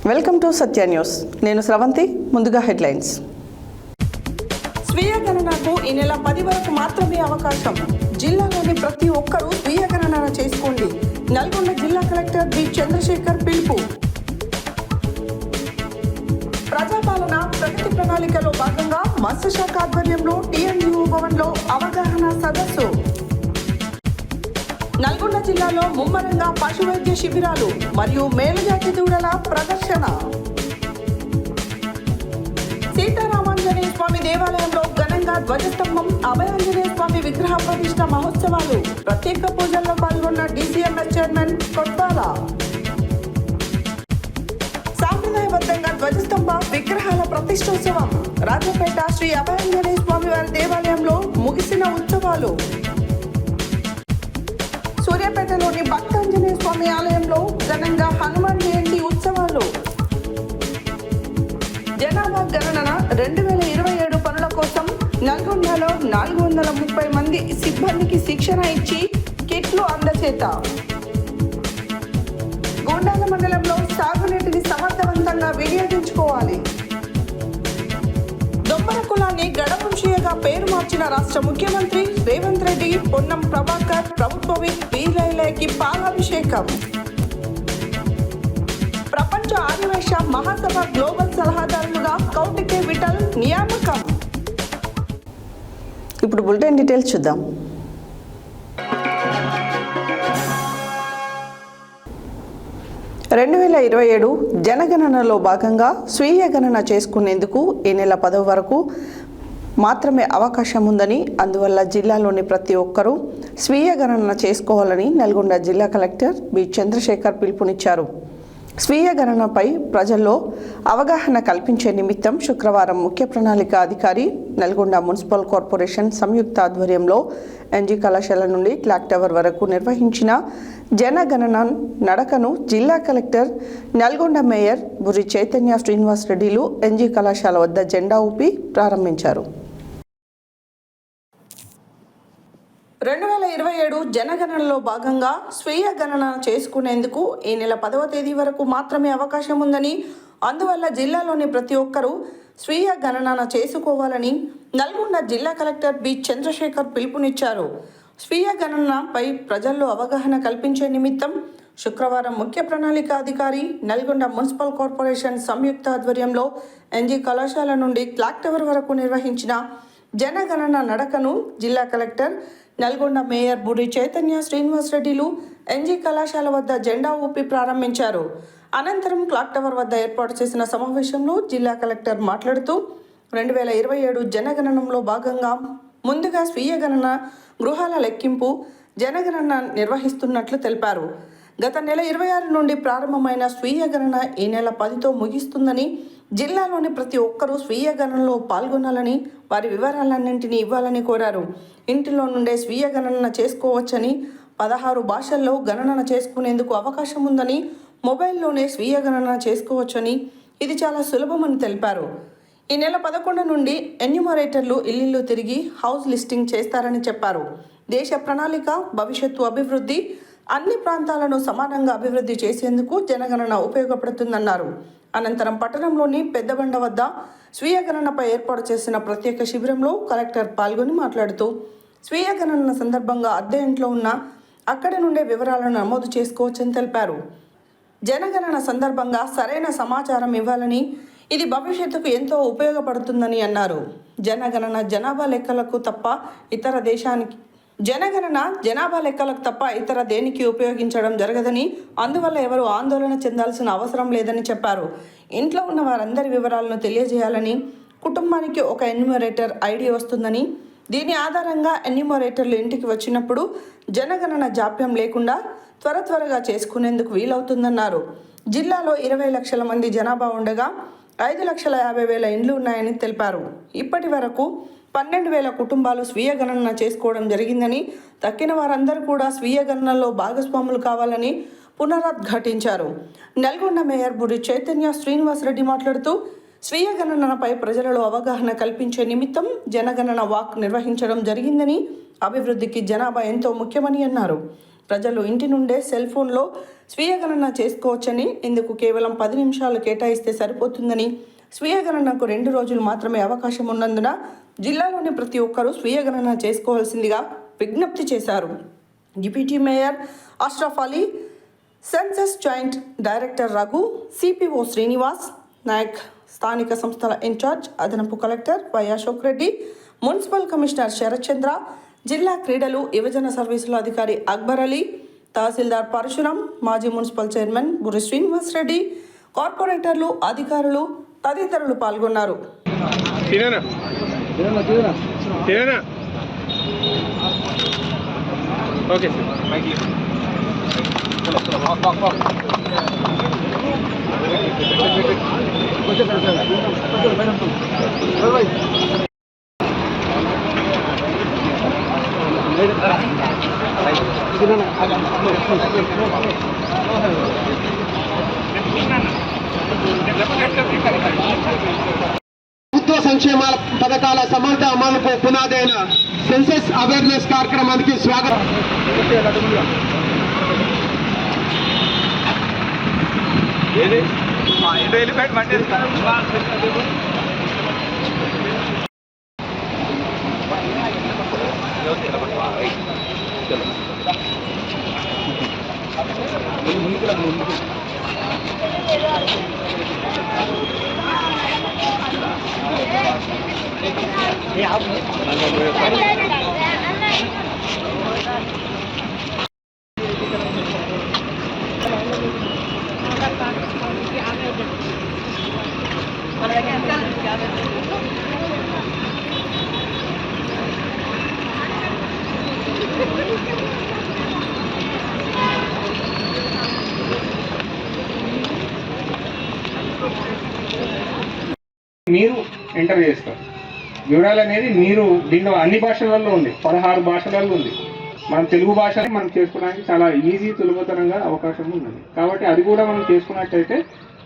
Welcome to Satya news. నేను స్రవంతి. ముందుగా headlines. స్వీయ గణనకు ఈ నెల 10 వరకు మాత్రమే అవకాశం. జిల్లాలోని ప్రతి ఒక్కరూ స్వీయ గణన చేసుకోండి. నల్గొండ జిల్లా కలెక్టర్ బి చంద్రశేఖర్ పిలుపు. ప్రజాపాలన ప్రగతి ప్రణాళికలో భాగంగా మత్స్యశాఖ ఆధ్వర్యంలో టీఎన్యూఓ భవన్లో అవగాహన సదస్సు. నల్గొండ జిల్లాలో ముమ్మరంగా పశు వైద్య శిబిరాలు మరియు మేలుజాతి దూడల ప్రదర్శన. సీతారామాంజనేయ స్వామి దేవాలయంలో ఘనంగా ధ్వజస్తంభం, అభయాంజనేయ స్వామి విగ్రహ ప్రతిష్ఠ మహోత్సవాలు. ప్రత్యేక పూజల్లో పాల్గొన్న డీసీఎంఎస్ చైర్మన్ కొట్టాల. సాంప్రదాయబద్ధంగా ధ్వజస్తంభ విగ్రహాల ప్రతిష్టోత్సవం. రాజపేట శ్రీ అభయాంజనేయ స్వామి వారి దేవాలయంలో ముగిసిన ఉత్సవాలు. సూర్యాపేటలోని భక్తాంజనేయ స్వామి ఆలయంలో ఘనంగా హనుమాన్ జయంతి ఉత్సవాలు. జనాభా గణన 2027 పనుల కోసం నల్గొండలో 430 మంది సిబ్బందికి శిక్షణ ఇచ్చి కిట్లు అందచేత. గోండాల మండలంలో సాగునీటిని సమర్థవంతంగా వినియోగించుకోవాలి. దొమ్మర కులాన్ని గడవంశీయగా పేరు మార్చిన రాష్ట్ర ముఖ్యమంత్రి రేవంత్ రెడ్డి, పొన్నం ప్రభాకర్ ప్రభుత్వ వీరైలకి పాలాభిషేకం. ప్రపంచ ఆదివేశ మహాసభ గ్లోబల్ సలహాదారులుగా కౌటికే విఠల్ నియామకం. ఇప్పుడు బులెటిన్ డీటెయిల్స్ చూద్దాం. రెండు 2027 జనగణనలో భాగంగా స్వీయ గణన చేసుకునేందుకు ఈ నెల 10 వరకు మాత్రమే అవకాశం ఉందని, అందువల్ల జిల్లాలోని ప్రతి ఒక్కరూ స్వీయ గణన చేసుకోవాలని నల్గొండ జిల్లా కలెక్టర్ బి చంద్రశేఖర్ పిలుపునిచ్చారు. స్వీయ గణనపై ప్రజల్లో అవగాహన కల్పించే నిమిత్తం శుక్రవారం ముఖ్య ప్రణాళిక అధికారి, నల్గొండ మున్సిపల్ కార్పొరేషన్ సంయుక్త ఆధ్వర్యంలో ఎన్జీ కళాశాల నుండి క్లాక్ టవర్ వరకు నిర్వహించిన జనగణన నడకను జిల్లా కలెక్టర్, నల్గొండ మేయర్ బుర్రి చైతన్య శ్రీనివాస్ రెడ్డిలు ఎన్జీ కళాశాల వద్ద జెండా ఊపి ప్రారంభించారు. 2027 జనగణనలో భాగంగా స్వీయ గణన చేసుకునేందుకు ఈ నెల 10వ తేదీ వరకు మాత్రమే అవకాశం ఉందని, అందువల్ల జిల్లాలోని ప్రతి ఒక్కరూ స్వీయ గణన చేసుకోవాలని నల్గొండ జిల్లా కలెక్టర్ బి చంద్రశేఖర్ పిలుపునిచ్చారు. స్వీయ గణనపై ప్రజల్లో అవగాహన కల్పించే నిమిత్తం శుక్రవారం ముఖ్య ప్రణాళిక అధికారి, నల్గొండ మున్సిపల్ కార్పొరేషన్ సంయుక్త ఆధ్వర్యంలో ఎన్జీ కళాశాల నుండి క్లాక్ టవర్ వరకు నిర్వహించిన జనగణన నడకను జిల్లా కలెక్టర్, నల్గొండ మేయర్ బుర్రి చైతన్య శ్రీనివాస్ రెడ్డిలు ఎన్జీ కళాశాల వద్ద జెండా ఊపి ప్రారంభించారు. అనంతరం క్లాక్ టవర్ వద్ద ఏర్పాటు చేసిన సమావేశంలో జిల్లా కలెక్టర్ మాట్లాడుతూ 2027 జనగణనలో భాగంగా ముందుగా స్వీయ గణన గృహాల లెక్కింపు జనగణన నిర్వహిస్తున్నట్లు తెలిపారు. గత నెల 26 నుండి ప్రారంభమైన స్వీయ గణన ఈ నెల 10తో ముగిస్తుందని, జిల్లాలోని ప్రతి ఒక్కరూ స్వీయ గణనలో పాల్గొనాలని, వారి వివరాలన్నింటినీ ఇవ్వాలని కోరారు. ఇంటిలో నుండే స్వీయ గణన చేసుకోవచ్చని, 16 భాషల్లో గణన చేసుకునేందుకు అవకాశం ఉందని, మొబైల్లోనే స్వీయ గణన చేసుకోవచ్చని, ఇది చాలా సులభమని తెలిపారు. ఈ నెల 11 నుండి ఎన్యూమరేటర్లు ఇల్లు తిరిగి హౌస్ లిస్టింగ్ చేస్తారని చెప్పారు. దేశ ప్రణాళిక, భవిష్యత్తు అభివృద్ధి, అన్ని ప్రాంతాలను సమానంగా అభివృద్ధి చేసేందుకు జనగణన ఉపయోగపడుతుందన్నారు. అనంతరం పట్టణంలోని పెద్దబండ వద్ద స్వీయ గణనపై ఏర్పాటు చేసిన ప్రత్యేక శిబిరంలో కలెక్టర్ పాల్గొని మాట్లాడుతూ, స్వీయ గణన సందర్భంగా అద్దె ఇంట్లో ఉన్న అక్కడి నుండే వివరాలను నమోదు చేసుకోవచ్చని తెలిపారు. జనగణన సందర్భంగా సరైన సమాచారం ఇవ్వాలని, ఇది భవిష్యత్తుకు ఎంతో ఉపయోగపడుతుందని అన్నారు. జనగణన జనాభా లెక్కలకు తప్ప ఇతర దేనికి ఉపయోగించడం జరగదని, అందువల్ల ఎవరు ఆందోళన చెందాల్సిన అవసరం లేదని చెప్పారు. ఇంట్లో ఉన్న వారందరి వివరాలను తెలియజేయాలని, కుటుంబానికి ఒక ఎన్యూమరేటర్ ఐడి వస్తుందని, దీని ఆధారంగా ఎన్యూమరేటర్లు ఇంటికి వచ్చినప్పుడు జనగణన జాప్యం లేకుండా త్వరగా చేసుకునేందుకు వీలవుతుందన్నారు. జిల్లాలో 20 లక్షల మంది జనాభా ఉండగా 5,50,000 ఇండ్లు ఉన్నాయని తెలిపారు. ఇప్పటి వరకు 12,000 కుటుంబాలు స్వీయ గణన చేసుకోవడం జరిగిందని, తక్కిన వారందరూ కూడా స్వీయ గణనలో భాగస్వాములు కావాలని పునరుద్ఘాటించారు. నల్గొండ మేయర్ బుర్రి చైతన్య శ్రీనివాస్ రెడ్డి మాట్లాడుతూ, స్వీయ గణనపై ప్రజలలో అవగాహన కల్పించే నిమిత్తం జనగణన వాక్ నిర్వహించడం జరిగిందని, అభివృద్ధికి జనాభా ఎంతో ముఖ్యమని అన్నారు. ప్రజలు ఇంటి నుండే సెల్ ఫోన్లో స్వీయ గణన చేసుకోవచ్చని, ఇందుకు కేవలం 10 నిమిషాలు కేటాయిస్తే సరిపోతుందని, స్వీయ గణనకు 2 రోజులు మాత్రమే అవకాశం ఉన్నందున జిల్లాలోని ప్రతి ఒక్కరూ స్వీయ గణన చేసుకోవాల్సిందిగా విజ్ఞప్తి చేశారు. Deputy mayor Ashraf Ali, census joint director Raghu, CPO Srinivas Nayak, స్థానిక సంస్థల ఇన్ఛార్జ్ అదనపు collector Y Ashok Reddy, municipal commissioner Sharath Chandra, జిల్లా క్రీడలు యువజన సర్వీసుల అధికారి అక్బర్ అలీ, తహసీల్దార్ పరశురాం, మాజీ మున్సిపల్ చైర్మన్ బుర్రి శ్రీనివాస్ రెడ్డి, కార్పొరేటర్లు, అధికారులు తదితరులు పాల్గొన్నారు. ప్రభుత్వ సంక్షేమాల పథకాల సమర్థ అమలుకు పునాదైన సెన్సస్ అవేర్నెస్ కార్యక్రమానికి స్వాగతం. మీరు ఎంటర్ చేస్తారు వివరాలు అనేది మీరు దీనిలో అన్ని భాషలలో ఉంది, 16 భాషలలో ఉంది. మనం తెలుగు భాషని మనం చేసుకోవడానికి చాలా ఈజీ సులభతరంగా అవకాశం ఉన్నది. కాబట్టి అది కూడా మనం చేసుకున్నట్టయితే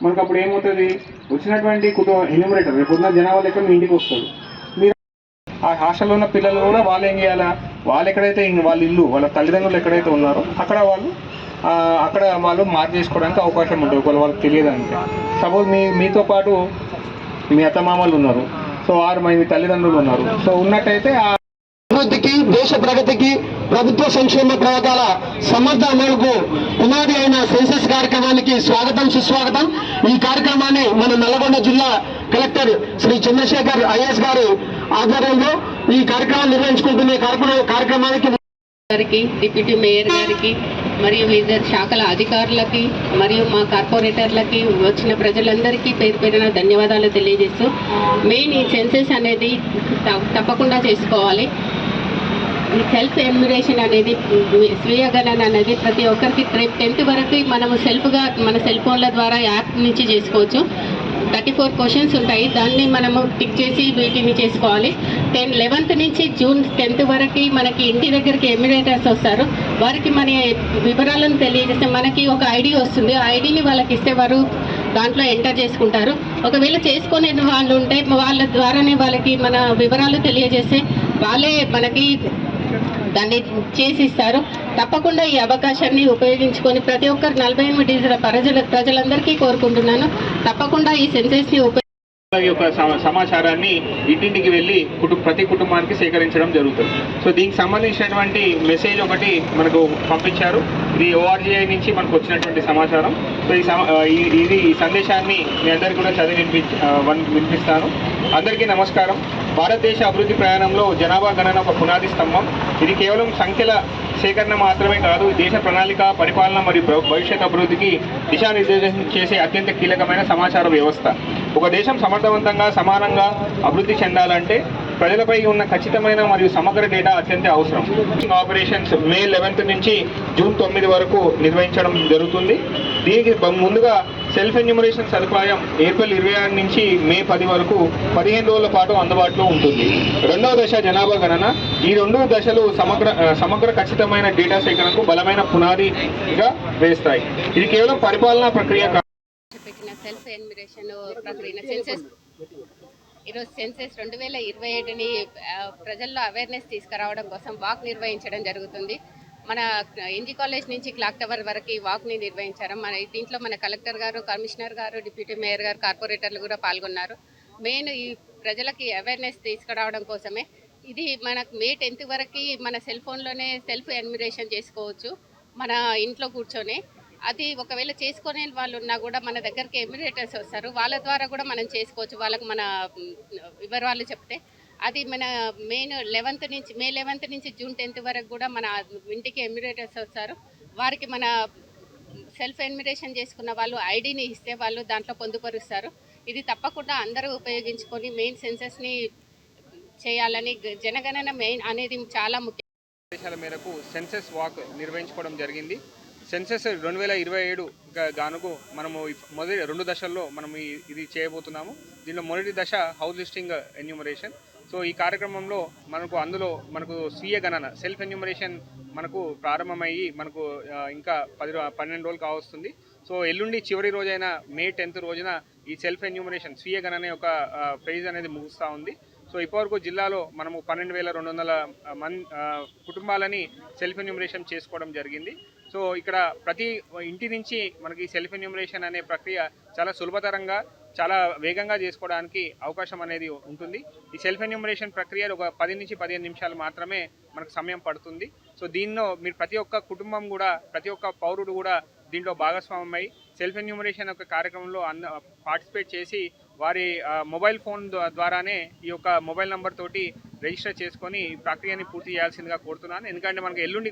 మనకు అప్పుడు ఏమవుతుంది, వచ్చినటువంటి ఎన్యూమరేటర్ రేపున్న జనాభా లెక్క మీ ఇంటికి వస్తారు. మీరు ఆ హాస్టల్లో ఉన్న పిల్లలు కూడా వాళ్ళు ఏం చేయాలా, వాళ్ళు ఎక్కడైతే వాళ్ళ ఇల్లు వాళ్ళ తల్లిదండ్రులు ఎక్కడైతే ఉన్నారో అక్కడ వాళ్ళు మార్క్ చేసుకోవడానికి అవకాశం ఉంటుంది. ఒకవేళ వాళ్ళకి తెలియదంటే సపోజ్ మీతో పాటు మీ అత్తమామలు ఉన్నారు, సో 6 మంది తల్లిదండ్రులు ఉన్నారు, సో ఉన్నట్టయితే అభివృద్ధికి, దేశ ప్రగతికి, ప్రభుత్వ సంక్షేమ పథకాల సమర్థ అమలుకు పునాది అయిన సెన్సస్ కార్యక్రమానికి స్వాగతం, సుస్వాగతం. ఈ కార్యక్రమాన్ని మన నల్లగొండ జిల్లా కలెక్టర్ శ్రీ చంద్రశేఖర్ ఐఎస్ గారు ఆధ్వర్యంలో ఈ కార్యక్రమాన్ని నిర్వహించుకుంటున్న కార్యక్రమానికి డిప్యూటీ మేయర్ గారికి మరియు వివిధ శాఖల అధికారులకి మరియు మా కార్పొరేటర్లకి వచ్చిన ప్రజలందరికీ పేరు పేరున ధన్యవాదాలు తెలియజేస్తూ, మెయిన్ ఈ సెన్సస్ అనేది తప్పకుండా చేసుకోవాలి. ఈ సెల్ఫ్ ఎన్యూమరేషన్ అనేది, స్వీయ గణన అనేది ప్రతి ఒక్కరికి 10th వరకు మనము సెల్ఫ్గా మన సెల్ ఫోన్ల ద్వారా యాప్ నుంచి చేసుకోవచ్చు. 34 క్వశ్చన్స్ ఉంటాయి, దాన్ని మనము టిక్ చేసి వీటిని చేసుకోవాలి. 11th నుంచి జూన్ 10th వరకు మనకి ఇంటి దగ్గరికి ఎమ్యులేటర్స్ వస్తారు. వారికి మన వివరాలను తెలియజేస్తే మనకి ఒక ఐడి వస్తుంది. ఆ ఐడిని వాళ్ళకి ఇస్తే వారు దాంట్లో ఎంటర్ చేసుకుంటారు. ఒకవేళ చేసుకునే వాళ్ళు ఉంటే వాళ్ళ ద్వారానే వాళ్ళకి మన వివరాలు తెలియజేస్తే వాళ్ళే మనకి దాన్ని చేసి ఇస్తారు. తప్పకుండా ఈ అవకాశాన్ని ఉపయోగించుకొని ప్రతి ఒక్కరు 48 ప్రజలందరికీ కోరుకుంటున్నాను, తప్పకుండా ఈ సెన్సస్ని యొక్క సమాచారాన్ని ఇంటింటికి వెళ్ళి ప్రతి కుటుంబానికి సేకరించడం జరుగుతుంది. సో దీనికి సంబంధించినటువంటి మెసేజ్ ఒకటి మనకు పంపించారు. ఇది ORGI నుంచి మనకు వచ్చినటువంటి సమాచారం. సో ఈ సందేశాన్ని మీ అందరికీ కూడా చదివి వినిపిస్తాను. అందరికీ నమస్కారం. భారతదేశ అభివృద్ధి ప్రయాణంలో జనాభా గణన ఒక పునాది స్తంభం. ఇది కేవలం సంఖ్యల సేకరణ మాత్రమే కాదు, దేశ ప్రణాళిక, పరిపాలన మరియు భవిష్యత్ అభివృద్ధికి దిశానిర్దేశం చేసే అత్యంత కీలకమైన సమాచార వ్యవస్థ. ఒక దేశం సమర్థవంతంగా సమానంగా అభివృద్ధి చెందాలంటే ప్రజలపై ఉన్న ఖచ్చితమైన మరియు సమగ్ర డేటా అత్యంత అవసరం. ఆపరేషన్స్ మే 11 నుంచి జూన్ 9 వరకు నిర్వహించడం జరుగుతుంది. దీనికి ముందుగా సెల్ఫ్ ఎన్యూమరేషన్ సదుపాయం ఏప్రిల్ 26 నుంచి మే 10 వరకు 15 రోజుల పాటు అందుబాటులో ఉంటుంది. రెండవ దశ జనాభా గణన. ఈ 2 దశలు సమగ్ర ఖచ్చితమైన డేటా సేకరణకు బలమైన పునాదిగా వేస్తాయి. ఇది కేవలం పరిపాలనా ప్రక్రియ సెల్ఫ్ ఎన్యూమరేషన్ ప్రక్రియ సెన్సస్. ఈరోజు సెన్సస్ 2027ని ప్రజల్లో అవేర్నెస్ తీసుకురావడం కోసం వాక్ నిర్వహించడం జరుగుతుంది. మన ఎన్జీ కాలేజ్ నుంచి క్లాక్ టవర్ వరకు వాక్ని నిర్వహించారు. దీంట్లో మన కలెక్టర్ గారు, కమిషనర్ గారు, డిప్యూటీ మేయర్ గారు, కార్పొరేటర్లు కూడా పాల్గొన్నారు. మెయిన్ ఈ ప్రజలకి అవేర్నెస్ తీసుకురావడం కోసమే. ఇది మనకు మే 10th వరకు మన సెల్ ఫోన్లోనే సెల్ఫ్ ఎన్యూమరేషన్ చేసుకోవచ్చు మన ఇంట్లో కూర్చొని. అది ఒకవేళ చేసుకునే వాళ్ళు ఉన్నా కూడా మన దగ్గరికి ఎమ్యూరేటర్స్ వస్తారు, వాళ్ళ ద్వారా కూడా మనం చేసుకోవచ్చు. వాళ్ళకు మన వివరాలు చెప్తే అది మన మే 11th నుంచి జూన్ 10th వరకు కూడా మన ఇంటికి ఎమ్యూరేటర్స్ వస్తారు. వారికి మన సెల్ఫ్ ఎన్యూమరేషన్ చేసుకున్న వాళ్ళు ఐడిని ఇస్తే వాళ్ళు దాంట్లో పొందుపరుస్తారు. ఇది తప్పకుండా అందరూ ఉపయోగించుకొని మెయిన్ సెన్సెస్ని చేయాలని, జనగణన మెయిన్ అనేది చాలా ముఖ్యం. ఆదేశాల మేరకు సెన్సెస్ వాక్ నిర్వహించుకోవడం జరిగింది. సెన్సెస్ 2027 గానుకు మనము మొదటి 2 దశల్లో మనం ఇది చేయబోతున్నాము. దీనిలో మొదటి దశ హౌస్ లిస్టింగ్ ఎన్యూమరేషన్. సో ఈ కార్యక్రమంలో మనకు స్వీయ గణన సెల్ఫ్ ఎన్యూమరేషన్ మనకు ప్రారంభమయ్యి మనకు ఇంకా 12 రోజులు కావస్తుంది. సో ఎల్లుండి చివరి రోజైన మే 10th రోజున ఈ సెల్ఫ్ ఎన్యూమరేషన్ స్వీయ గణన యొక్క ఫేజ్ అనేది ముగుస్తూ ఉంది. సో ఇప్పటివరకు జిల్లాలో మనము 12,200 కుటుంబాలని సెల్ఫ్ ఎన్యూమరేషన్ చేసుకోవడం జరిగింది. సో ఇక్కడ ప్రతి ఇంటి నుంచి మనకి సెల్ఫ్ ఎన్యూమరేషన్ అనే ప్రక్రియ చాలా సులభతరంగా, చాలా వేగంగా చేసుకోవడానికి అవకాశం అనేది ఉంటుంది. ఈ సెల్ఫ్ ఎన్యూమరేషన్ ప్రక్రియలో ఒక 10 నుంచి 15 నిమిషాలు మాత్రమే మనకు సమయం పడుతుంది. సో దీనిలో మీరు ప్రతి ఒక్క కుటుంబం కూడా, ప్రతి ఒక్క పౌరుడు కూడా దీంట్లో భాగస్వామ్యమై సెల్ఫ్ ఎన్యూమరేషన్ యొక్క కార్యక్రమంలో పార్టిసిపేట్ చేసి వారి మొబైల్ ఫోన్ ద్వారానే ఈ యొక్క మొబైల్ నెంబర్ తోటి రిజిస్టర్ చేసుకొని ఈ ప్రక్రియని పూర్తి చేయాల్సిందిగా కోరుతున్నాను. ఎందుకంటే మనకు ఎల్లుండి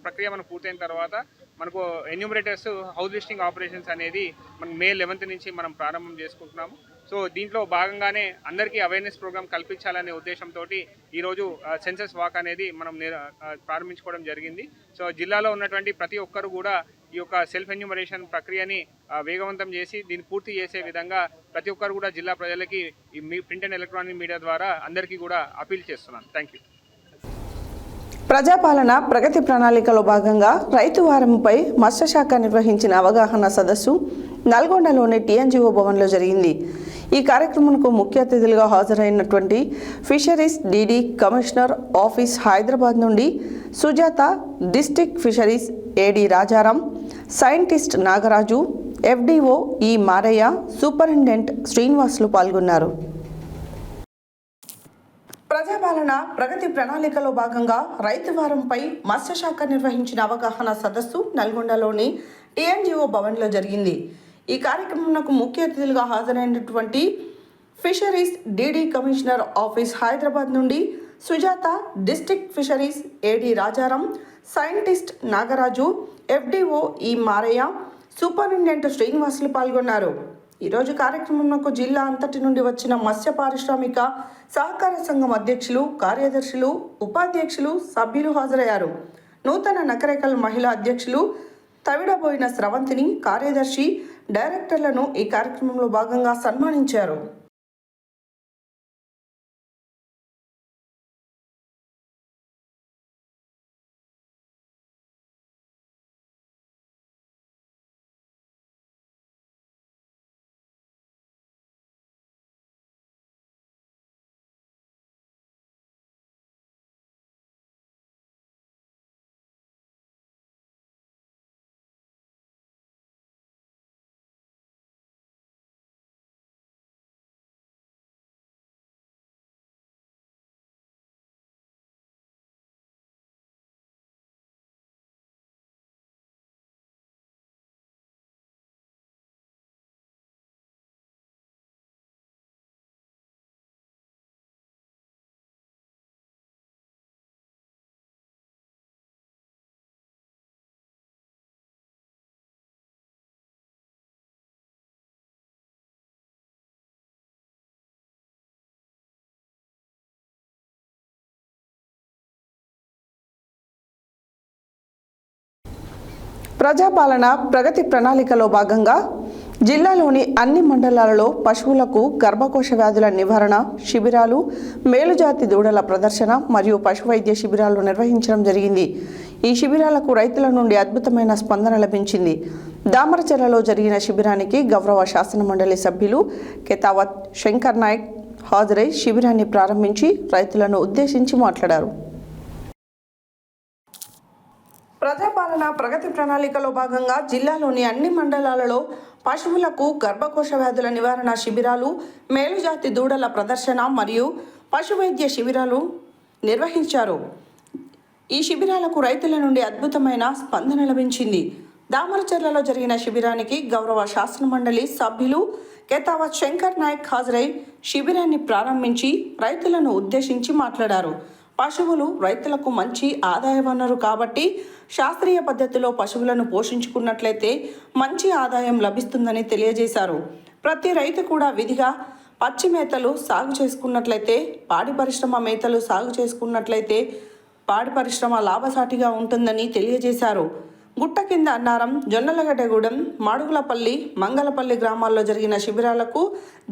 ప్రక్రియ మనకు పూర్తయిన తర్వాత మనకు ఎన్యూమరేటర్స్ హౌస్ లిస్టింగ్ ఆపరేషన్స్ అనేది మనం మే 11th నుంచి మనం ప్రారంభం చేసుకుంటున్నాము. సో దీంట్లో భాగంగానే అందరికీ అవేర్నెస్ ప్రోగ్రామ్ కల్పించాలనే ఉద్దేశంతో ఈరోజు సెన్సెస్ వాక్ అనేది మనం ప్రారంభించుకోవడం జరిగింది. సో జిల్లాలో ఉన్నటువంటి ప్రతి ఒక్కరు కూడా ఈ యొక్క సెల్ఫ్ ఎన్యూమరేషన్ ప్రక్రియని వేగవంతం చేసి దీన్ని పూర్తి చేసే విధంగా ప్రతి ఒక్కరు కూడా జిల్లా ప్రజలకి ఈ ప్రింట్ అండ్ ఎలక్ట్రానిక్ మీడియా ద్వారా అందరికీ కూడా అపీల్ చేస్తున్నాను. Thank you. ప్రజాపాలన ప్రగతి ప్రణాళికలో భాగంగా రైతు వారంపై మత్స్యశాఖ నిర్వహించిన అవగాహన సదస్సు నల్గొండలోని టీఎన్జీఓ భవన్లో జరిగింది. ఈ కార్యక్రమంకు ముఖ్య అతిథులుగా హాజరైనటువంటి fisheries DD commissioner office Hyderabad నుండి Sujatha, district fisheries AD Rajaram, scientist Nagaraju, FDO E Maraiah, superintendent Srinivasulu పాల్గొన్నారు. ప్రజాపాలన ప్రగతి ప్రణాళికలో భాగంగా రైతు వారంపై మత్స్యశాఖ నిర్వహించిన అవగాహన సదస్సు నల్గొండలోని టీఎన్జీఓ భవన్లో జరిగింది. ఈ కార్యక్రమంకు ముఖ్య అతిథులుగా హాజరైనటువంటి fisheries DD commissioner office Hyderabad నుండి Sujatha, district fisheries AD Rajaram, scientist Nagaraju, FDO E Maraiah, superintendent Srinivasulu పాల్గొన్నారు. ఈరోజు కార్యక్రమంలో జిల్లా అంతటి నుండి వచ్చిన మత్స్య పారిశ్రామిక సహకార సంఘం అధ్యక్షులు, కార్యదర్శులు, ఉపాధ్యక్షులు, సభ్యులు హాజరయ్యారు. నూతన నకరేకల్ మహిళా అధ్యక్షులు తవిడబోయిన స్రవంతిని, కార్యదర్శి, డైరెక్టర్లను ఈ కార్యక్రమంలో భాగంగా సన్మానించారు. ప్రజాపాలన ప్రగతి ప్రణాళికలో భాగంగా జిల్లాలోని అన్ని మండలాలలో పశువులకు గర్భకోశ వ్యాధుల నివారణ శిబిరాలు, మేలుజాతి దూడల ప్రదర్శన మరియు పశు వైద్య శిబిరాలు నిర్వహించడం జరిగింది. ఈ శిబిరాలకు రైతుల నుండి అద్భుతమైన స్పందన లభించింది. దామరచెర్లలో జరిగిన శిబిరానికి గౌరవ శాసన మండలి సభ్యులు కెతావత్ శంకర్ నాయక్ హాజరై శిబిరాన్ని ప్రారంభించి రైతులను ఉద్దేశించి మాట్లాడారు. నిర్వహణ ప్రగతి ప్రణాళికలో భాగంగా జిల్లాలోని అన్ని మండలాలలో పశువులకు గర్భకోశ వ్యాధుల నివారణ శిబిరాలు, మేలుజాతి దూడల ప్రదర్శన మరియు పశువైద్య శిబిరాలు నిర్వహించారు. ఈ శిబిరాలకు రైతుల నుండి అద్భుతమైన స్పందన లభించింది. దామరచర్లలో జరిగిన శిబిరానికి గౌరవ శాసన మండలి సభ్యులు కేతావత్ శంకర్ నాయక్ హాజరై శిబిరాన్ని ప్రారంభించి రైతులను ఉద్దేశించి మాట్లాడారు. పశువులు రైతులకు మంచి ఆదాయ వనరు కాబట్టి శాస్త్రీయ పద్ధతిలో పశువులను పోషించుకున్నట్లయితే మంచి ఆదాయం లభిస్తుందని తెలియజేశారు. ప్రతి రైతు కూడా విధిగా పచ్చి మేతలు సాగు చేసుకున్నట్లయితే, పాడి పరిశ్రమ మేతలు సాగు చేసుకున్నట్లయితే పాడి పరిశ్రమ లాభసాటిగా ఉంటుందని తెలియజేశారు. గుట్ట కింద అన్నారం, జొన్నలగడ్డగూడెం, మాడుగులపల్లి, మంగళపల్లి గ్రామాల్లో జరిగిన శిబిరాలకు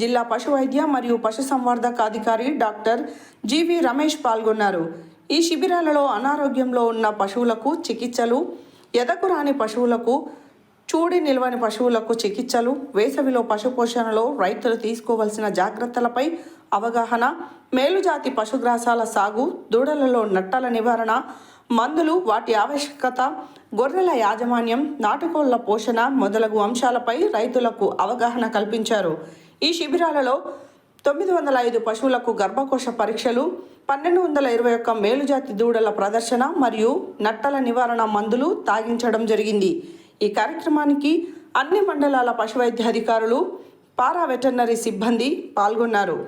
జిల్లా పశు వైద్య మరియు పశుసంవర్ధక అధికారి డాక్టర్ జీవి రమేష్ పాల్గొన్నారు. ఈ శిబిరాలలో అనారోగ్యంలో ఉన్న పశువులకు చికిత్సలు, ఎదకు రాని పశువులకు, చూడి నిల్వని పశువులకు చికిత్సలు, వేసవిలో పశుపోషణలో రైతులు తీసుకోవాల్సిన జాగ్రత్తలపై అవగాహన, మేలుజాతి పశుగ్రాసాల సాగు, దూడలలో నట్టల నివారణ, మందులు, వాటి ఆవశ్యకత, గొర్రెల యాజమాన్యం, నాటుకోళ్ల పోషణ మొదలగు అంశాలపై రైతులకు అవగాహన కల్పించారు. ఈ శిబిరాలలో 905 పశువులకు గర్భకోశ పరీక్షలు, 1221 మేలుజాతి దూడల ప్రదర్శన మరియు నట్టల నివారణ మందులు తాగించడం జరిగింది. ఈ కార్యక్రమానికి అన్ని మండలాల పశువైద్య అధికారులు, పారా వెటర్నరీ సిబ్బంది పాల్గొన్నారు.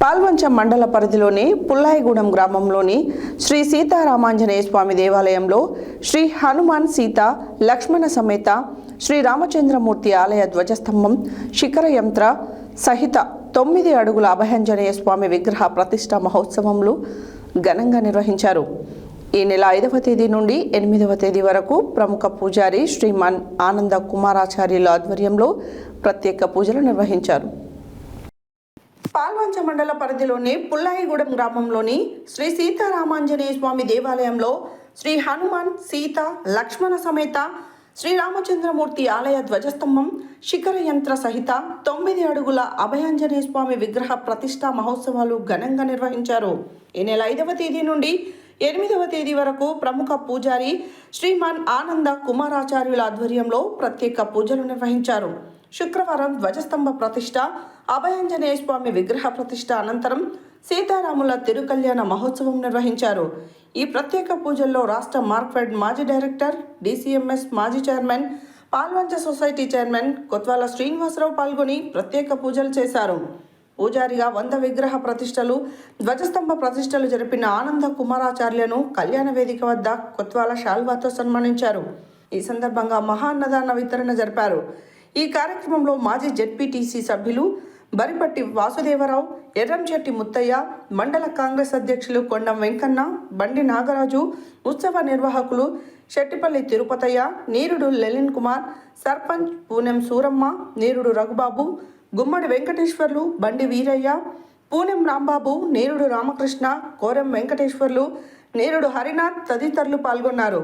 పాల్వంచ మండల పరిధిలోని పుల్లాయిగూడెం గ్రామంలోని శ్రీ సీతారామాంజనేయ స్వామి దేవాలయంలో శ్రీ హనుమాన్ సీత లక్ష్మణ సమేత శ్రీ రామచంద్రమూర్తి ఆలయ ధ్వజస్తంభం, శిఖర యంత్ర సహిత 9 అడుగుల అభయాంజనేయ స్వామి విగ్రహ ప్రతిష్ఠా మహోత్సవములు ఘనంగా నిర్వహించారు. ఈ నెల 5వ తేదీ నుండి 8వ తేదీ వరకు ప్రముఖ పూజారి శ్రీమాన్ ఆనంద కుమారాచార్యుల ఆధ్వర్యంలో ప్రత్యేక పూజలు నిర్వహించారు. పాల్వంచ మండల పరిధిలోని పుల్లాయిగూడెం గ్రామంలోని శ్రీ సీతారామాంజనేయ స్వామి దేవాలయంలో శ్రీ హనుమాన్ సీత లక్ష్మణ సమేత శ్రీ రామచంద్రమూర్తి ఆలయ ధ్వజస్తంభం, శిఖర యంత్ర సహిత 9 అడుగుల అభయాంజనేయ స్వామి విగ్రహ ప్రతిష్ఠా మహోత్సవాలు ఘనంగా నిర్వహించారు. ఈ నెల 5వ తేదీ నుండి 8వ తేదీ వరకు ప్రముఖ పూజారి శ్రీమాన్ ఆనంద కుమారాచార్యుల ఆధ్వర్యంలో ప్రత్యేక పూజలు నిర్వహించారు. శుక్రవారం ధ్వజస్తంభ ప్రతిష్ఠ, అభయాంజనేయ స్వామి విగ్రహ ప్రతిష్ఠ అనంతరం సీతారాముల తిరుకల్యాణ మహోత్సవం నిర్వహించారు. ఈ ప్రత్యేక పూజల్లో రాష్ట్ర మార్క్ఫెడ్ మాజీ డైరెక్టర్, DCMS మాజీ chairman, Palvancha society chairman Kothwala Srinivasarao పాల్గొని ప్రత్యేక పూజలు చేశారు. పూజారిగా 100 విగ్రహ ప్రతిష్టలు, ధ్వజస్తంభ ప్రతిష్టలు జరిపిన ఆనంద కుమారాచార్యులను కళ్యాణ వేదిక వద్ద కొత్వాల శాల్వాతో సన్మానించారు. ఈ సందర్భంగా మహా అన్నదాన వితరణ జరిపారు. ఈ కార్యక్రమంలో మాజీ ZPTC సభ్యులు బరిపట్టి వాసుదేవరావు, ఎర్రంచెట్టి ముత్తయ్య, మండల కాంగ్రెస్ అధ్యక్షులు కొండం వెంకన్న, బండి నాగరాజు, ఉత్సవ నిర్వాహకులు శెట్టిపల్లి తిరుపతయ్య, నీరుడు లెలిన్ కుమార్, సర్పంచ్ పూనెం సూరమ్మ, నీరుడు రఘుబాబు, గుమ్మడి వెంకటేశ్వర్లు, బండి వీరయ్య, పూనెం రాంబాబు, నీరుడు రామకృష్ణ, కోరం వెంకటేశ్వర్లు, నీరుడు హరినాథ్ తదితరులు పాల్గొన్నారు.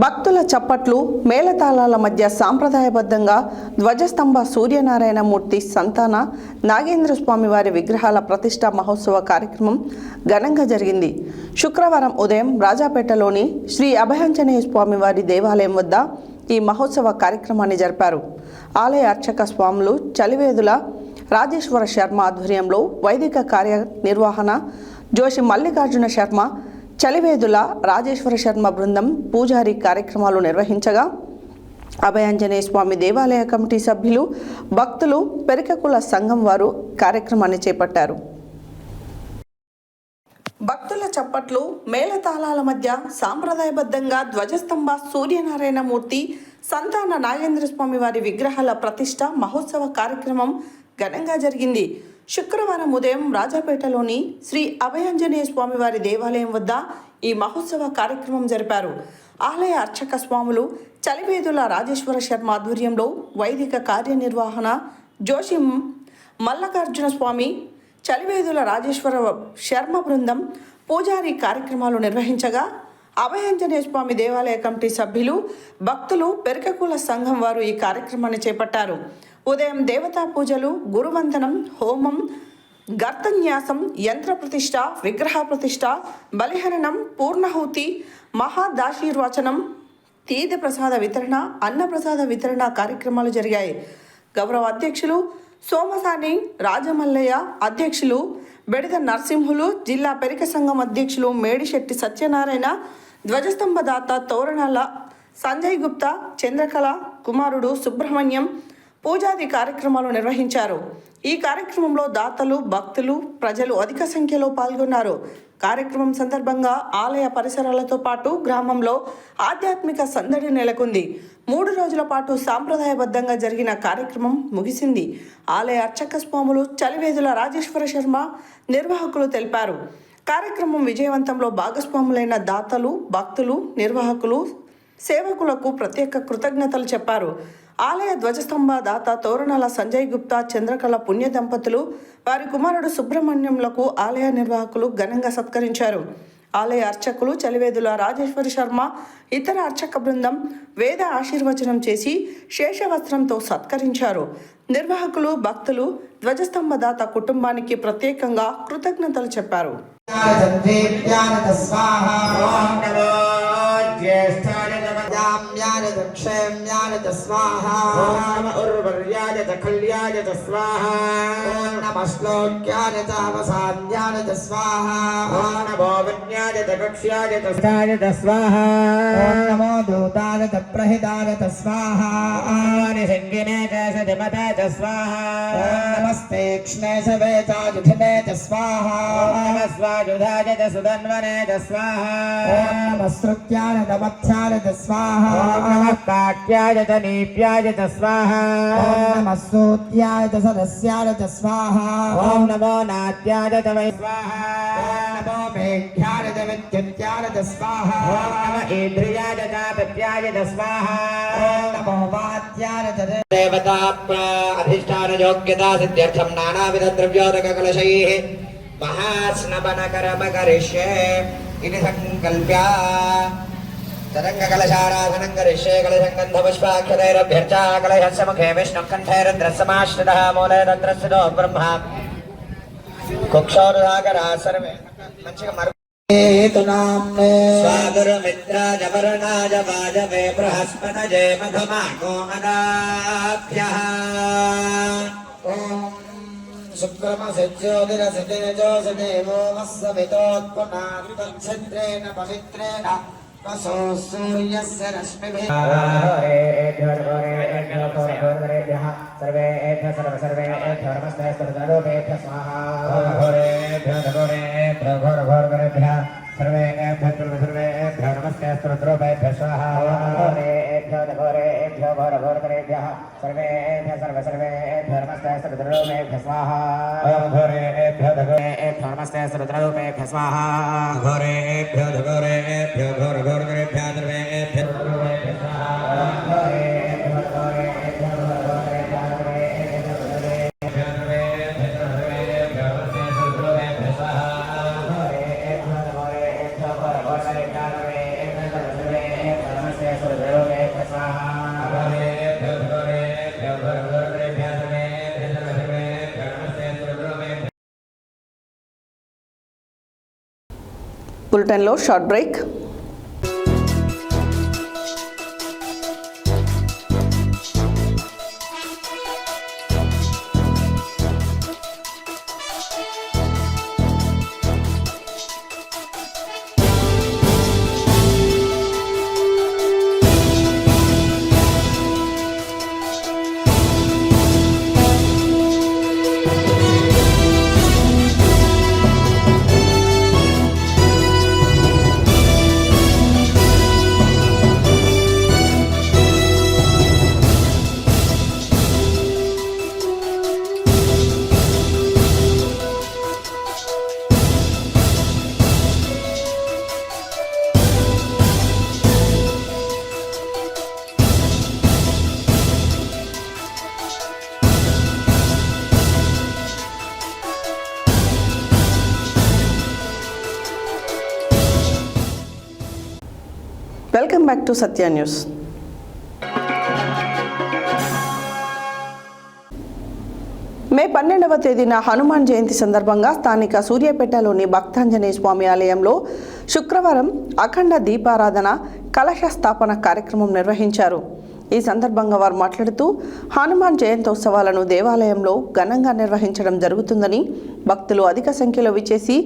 భక్తుల చప్పట్లు మేళతాళాల మధ్య సాంప్రదాయబద్ధంగా ధ్వజస్తంభ సూర్యనారాయణమూర్తి సంతాన నాగేంద్ర స్వామి వారి విగ్రహాల ప్రతిష్ఠ మహోత్సవ కార్యక్రమం ఘనంగా జరిగింది. శుక్రవారం ఉదయం రాజాపేటలోని శ్రీ అభయాంజనేయ స్వామి వారి దేవాలయం వద్ద ఈ మహోత్సవ కార్యక్రమాన్ని జరిపారు. ఆలయ అర్చక స్వాములు చలివేదుల రాజేశ్వర శర్మ ఆధ్వర్యంలో వైదిక కార్యనిర్వహణ జోషి మల్లికార్జున శర్మ, చలివేదుల రాజేశ్వర శర్మ బృందం పూజారి కార్యక్రమాలు నిర్వహించగా అభయాంజనేయ స్వామి దేవాలయ కమిటీ సభ్యులు, భక్తులు, పెరికకుల సంఘం వారు కార్యక్రమాన్ని చేపట్టారు. భక్తుల చప్పట్లు మేళతాళాల మధ్య సాంప్రదాయబద్ధంగా ధ్వజస్తంభ సూర్యనారాయణమూర్తి సంతాన నాగేంద్ర స్వామి వారి విగ్రహాల ప్రతిష్ఠ మహోత్సవ కార్యక్రమం ఘనంగా జరిగింది. శుక్రవారం ఉదయం రాజాపేటలోని శ్రీ అభయాంజనేయ స్వామి వారి దేవాలయం వద్ద ఈ మహోత్సవ కార్యక్రమం జరిపారు. ఆలయ అర్చక స్వాములు చలివేదుల రాజేశ్వర శర్మ ఆధ్వర్యంలో వైదిక కార్యనిర్వహణ జోషి మల్లికార్జున స్వామి, చలివేదుల రాజేశ్వర శర్మ బృందం పూజారి కార్యక్రమాలు నిర్వహించగా అభయాంజనేయ స్వామి దేవాలయ కమిటీ సభ్యులు, భక్తులు, పెరికకుల సంఘం వారు ఈ కార్యక్రమాన్ని చేపట్టారు. ఉదయం దేవతా పూజలు, గురువందనం, హోమం, గర్తన్యాసం, యంత్ర ప్రతిష్ఠ, విగ్రహ ప్రతిష్ఠ, బలిహరణం, పూర్ణహూతి, మహాదాశీర్వచనం, తీర్థ ప్రసాద వితరణ, అన్నప్రసాద వితరణ కార్యక్రమాలు జరిగాయి. గౌరవ అధ్యక్షులు సోమసాని రాజమల్లయ్య, అధ్యక్షులు బెడిద నరసింహులు, జిల్లా పెరిక సంఘం అధ్యక్షులు మేడిశెట్టి సత్యనారాయణ, ధ్వజస్తంభ దాత తోరణాల సంజయ్ గుప్తా, చంద్రకళ కుమారుడు సుబ్రహ్మణ్యం పూజాది కార్యక్రమాలు నిర్వహించారు. ఈ కార్యక్రమంలో దాతలు, భక్తులు, ప్రజలు అధిక సంఖ్యలో పాల్గొన్నారు. కార్యక్రమం సందర్భంగా ఆలయ పరిసరాలతో పాటు గ్రామంలో ఆధ్యాత్మిక సందడి నెలకొంది. 3 రోజుల పాటు సాంప్రదాయబద్ధంగా జరిగిన కార్యక్రమం ముగిసింది. ఆలయ అర్చక స్వాములు చలివేదుల రాజేశ్వర శర్మ నిర్వాహకులు తెలిపారు. కార్యక్రమం విజయవంతంలో భాగస్వాములైన దాతలు, భక్తులు, నిర్వాహకులు, సేవకులకు ప్రత్యేక కృతజ్ఞతలు చెప్పారు. ఆలయ ధ్వజస్తంభ దాత తోరణాల సంజయ్ గుప్తా, చంద్రకళ పుణ్య దంపతులు, వారి కుమారుడు సుబ్రహ్మణ్యంలకు ఆలయ నిర్వాహకులు ఘనంగా సత్కరించారు. ఆలయ అర్చకులు చలివేదుల రాజేశ్వరి శర్మ, ఇతర అర్చక బృందం వేద ఆశీర్వచనం చేసి శేషవస్త్రంతో సత్కరించారు. నిర్వాహకులు, భక్తులు ధ్వజస్తంభ దాత కుటుంబానికి ప్రత్యేకంగా కృతజ్ఞతలు చెప్పారు. नमस्ते क्षणेशवेचाजुधिने च स्वाहा स्वाजुधाय च सुधन्वने च स्वाहा नमस्रुत्याय नमध्याय च स्वाहा नमः काट्याय च नीप्याय च स्वाहा नमः सूत्याय च सदस्याय च स्वाहा ॐ नमो नाट्याय च वै स्वाहा नमो मेघ्याय च विद्युत्याय च स्वाहा नमः इन्द्रियाय च चापत्याय च स्वाहा नमो वाद्याय च देवता अधिष्ठान योग्यता सिद्ध्यर्थं नानाविध द्रव्योदक कलशैः महास्नपन कर्म करिष्ये इति संकल्प्य तदंग कलशाराधनं करिष्ये कलशं गन्धपुष्पाक्षतैरभ्यर्चा कलशस्य मुखे विष्णुं कण्ठे रुद्रस्समाश्रितः मूले रुद्रस्थितो ब्रह्मा कुक्षोरुधाकराः सर्वे स्वागुरुमित्राय वरुणाय वाजवे बृहस्पतये मधुमाको अदाभ्यः ॐ शुक्रमसिज्योतिरसितेजोषदेवो वस्सवितोत्पुनात्तच्छिद्रेण पवित्रेण वसो सूर्यस्य रश्मिभिः सर्वेभ्यः सर्वेभ्यः नमस्ते सर्वरूपेभ्यः स्वाहा घोरेभ्यः घोरेभ्यः सर्वेभ्यः नमस्ते सर्वरूपेभ्यः स्वाहा घोरेभ्यः घोरेभ्यः सर्वेभ्यः नमस्ते सर्वरूपेभ्यः स्वाहा घोरेभ्यः नमस्ते सर्वरूपेभ्यः स्वाहा घोरेभ्यः सर्वेभ्यः బులెటిన్లో short break. Welcome back to Satya news. May 12వ తేదీన హనుమాన్ జయంతి సందర్భంగా స్థానిక సూర్యాపేటలోని భక్తాంజనేయ స్వామి ఆలయంలో శుక్రవారం అఖండ దీపారాధన కలశ స్థాపన కార్యక్రమం నిర్వహించారు. ఈ సందర్భంగా వారు మాట్లాడుతూ హనుమాన్ జయంతోత్సవాలను దేవాలయంలో ఘనంగా నిర్వహించడం జరుగుతుందని, భక్తులు అధిక సంఖ్యలో విచ్చేసి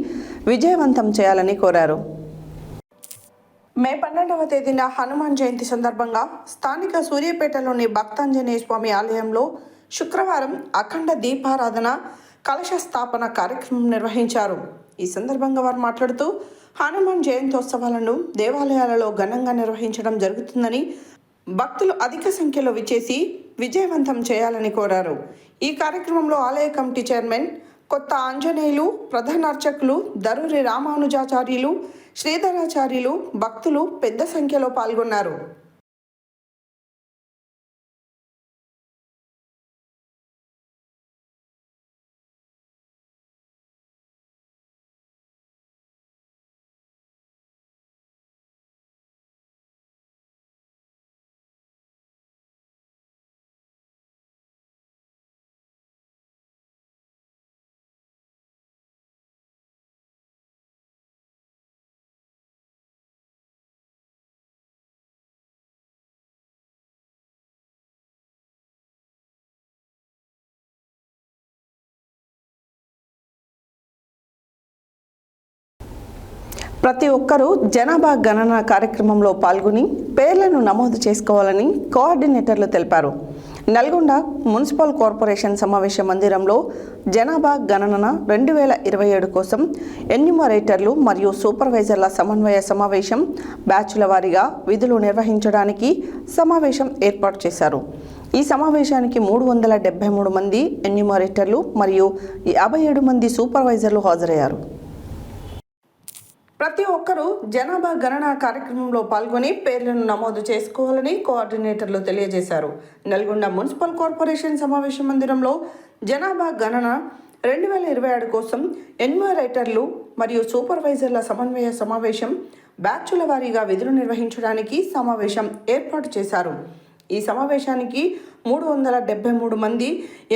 విజయవంతం చేయాలని కోరారు. మే 12వ తేదీన హనుమాన్ జయంతి సందర్భంగా స్థానిక సూర్యాపేటలోని భక్తాంజనేయ స్వామి ఆలయంలో శుక్రవారం అఖండ దీపారాధన కలశ స్థాపన కార్యక్రమం నిర్వహించారు. ఈ సందర్భంగా వారు మాట్లాడుతూ హనుమాన్ జయంతోత్సవాలను దేవాలయాలలో ఘనంగా నిర్వహించడం జరుగుతుందని, భక్తులు అధిక సంఖ్యలో విచ్చేసి విజయవంతం చేయాలని కోరారు. ఈ కార్యక్రమంలో ఆలయ కమిటీ చైర్మన్ కొత్త ఆంజనేయులు, ప్రధాన అర్చకులు దరూరి రామానుజాచార్యులు, శ్రీధరాచార్యులు, భక్తులు పెద్ద సంఖ్యలో పాల్గొన్నారు. ప్రతి ఒక్కరూ జనాభా గణన కార్యక్రమంలో పాల్గొని పేర్లను నమోదు చేసుకోవాలని కోఆర్డినేటర్లు తెలిపారు. నల్గొండ మున్సిపల్ కార్పొరేషన్ సమావేశ మందిరంలో జనాభా గణన 2027 కోసం ఎన్యూమరేటర్లు మరియు సూపర్వైజర్ల సమన్వయ సమావేశం బ్యాచ్ల వారీగా విధులు నిర్వహించడానికి సమావేశం ఏర్పాటు చేశారు. ఈ సమావేశానికి 373 మంది ఎన్యూమరేటర్లు మరియు 57 మంది సూపర్వైజర్లు హాజరయ్యారు. ప్రతి ఒక్కరూ జనాభా గణన కార్యక్రమంలో పాల్గొని పేర్లను నమోదు చేసుకోవాలని కోఆర్డినేటర్లు తెలియజేశారు. నల్గొండ మున్సిపల్ కార్పొరేషన్ సమావేశ మందిరంలో జనాభా గణన 2027 కోసం ఎన్యూమరేటర్లు మరియు సూపర్వైజర్ల సమన్వయ సమావేశం బ్యాచ్ల వారీగా విధులు నిర్వహించడానికి సమావేశం ఏర్పాటు చేశారు. ఈ సమావేశానికి 373 మంది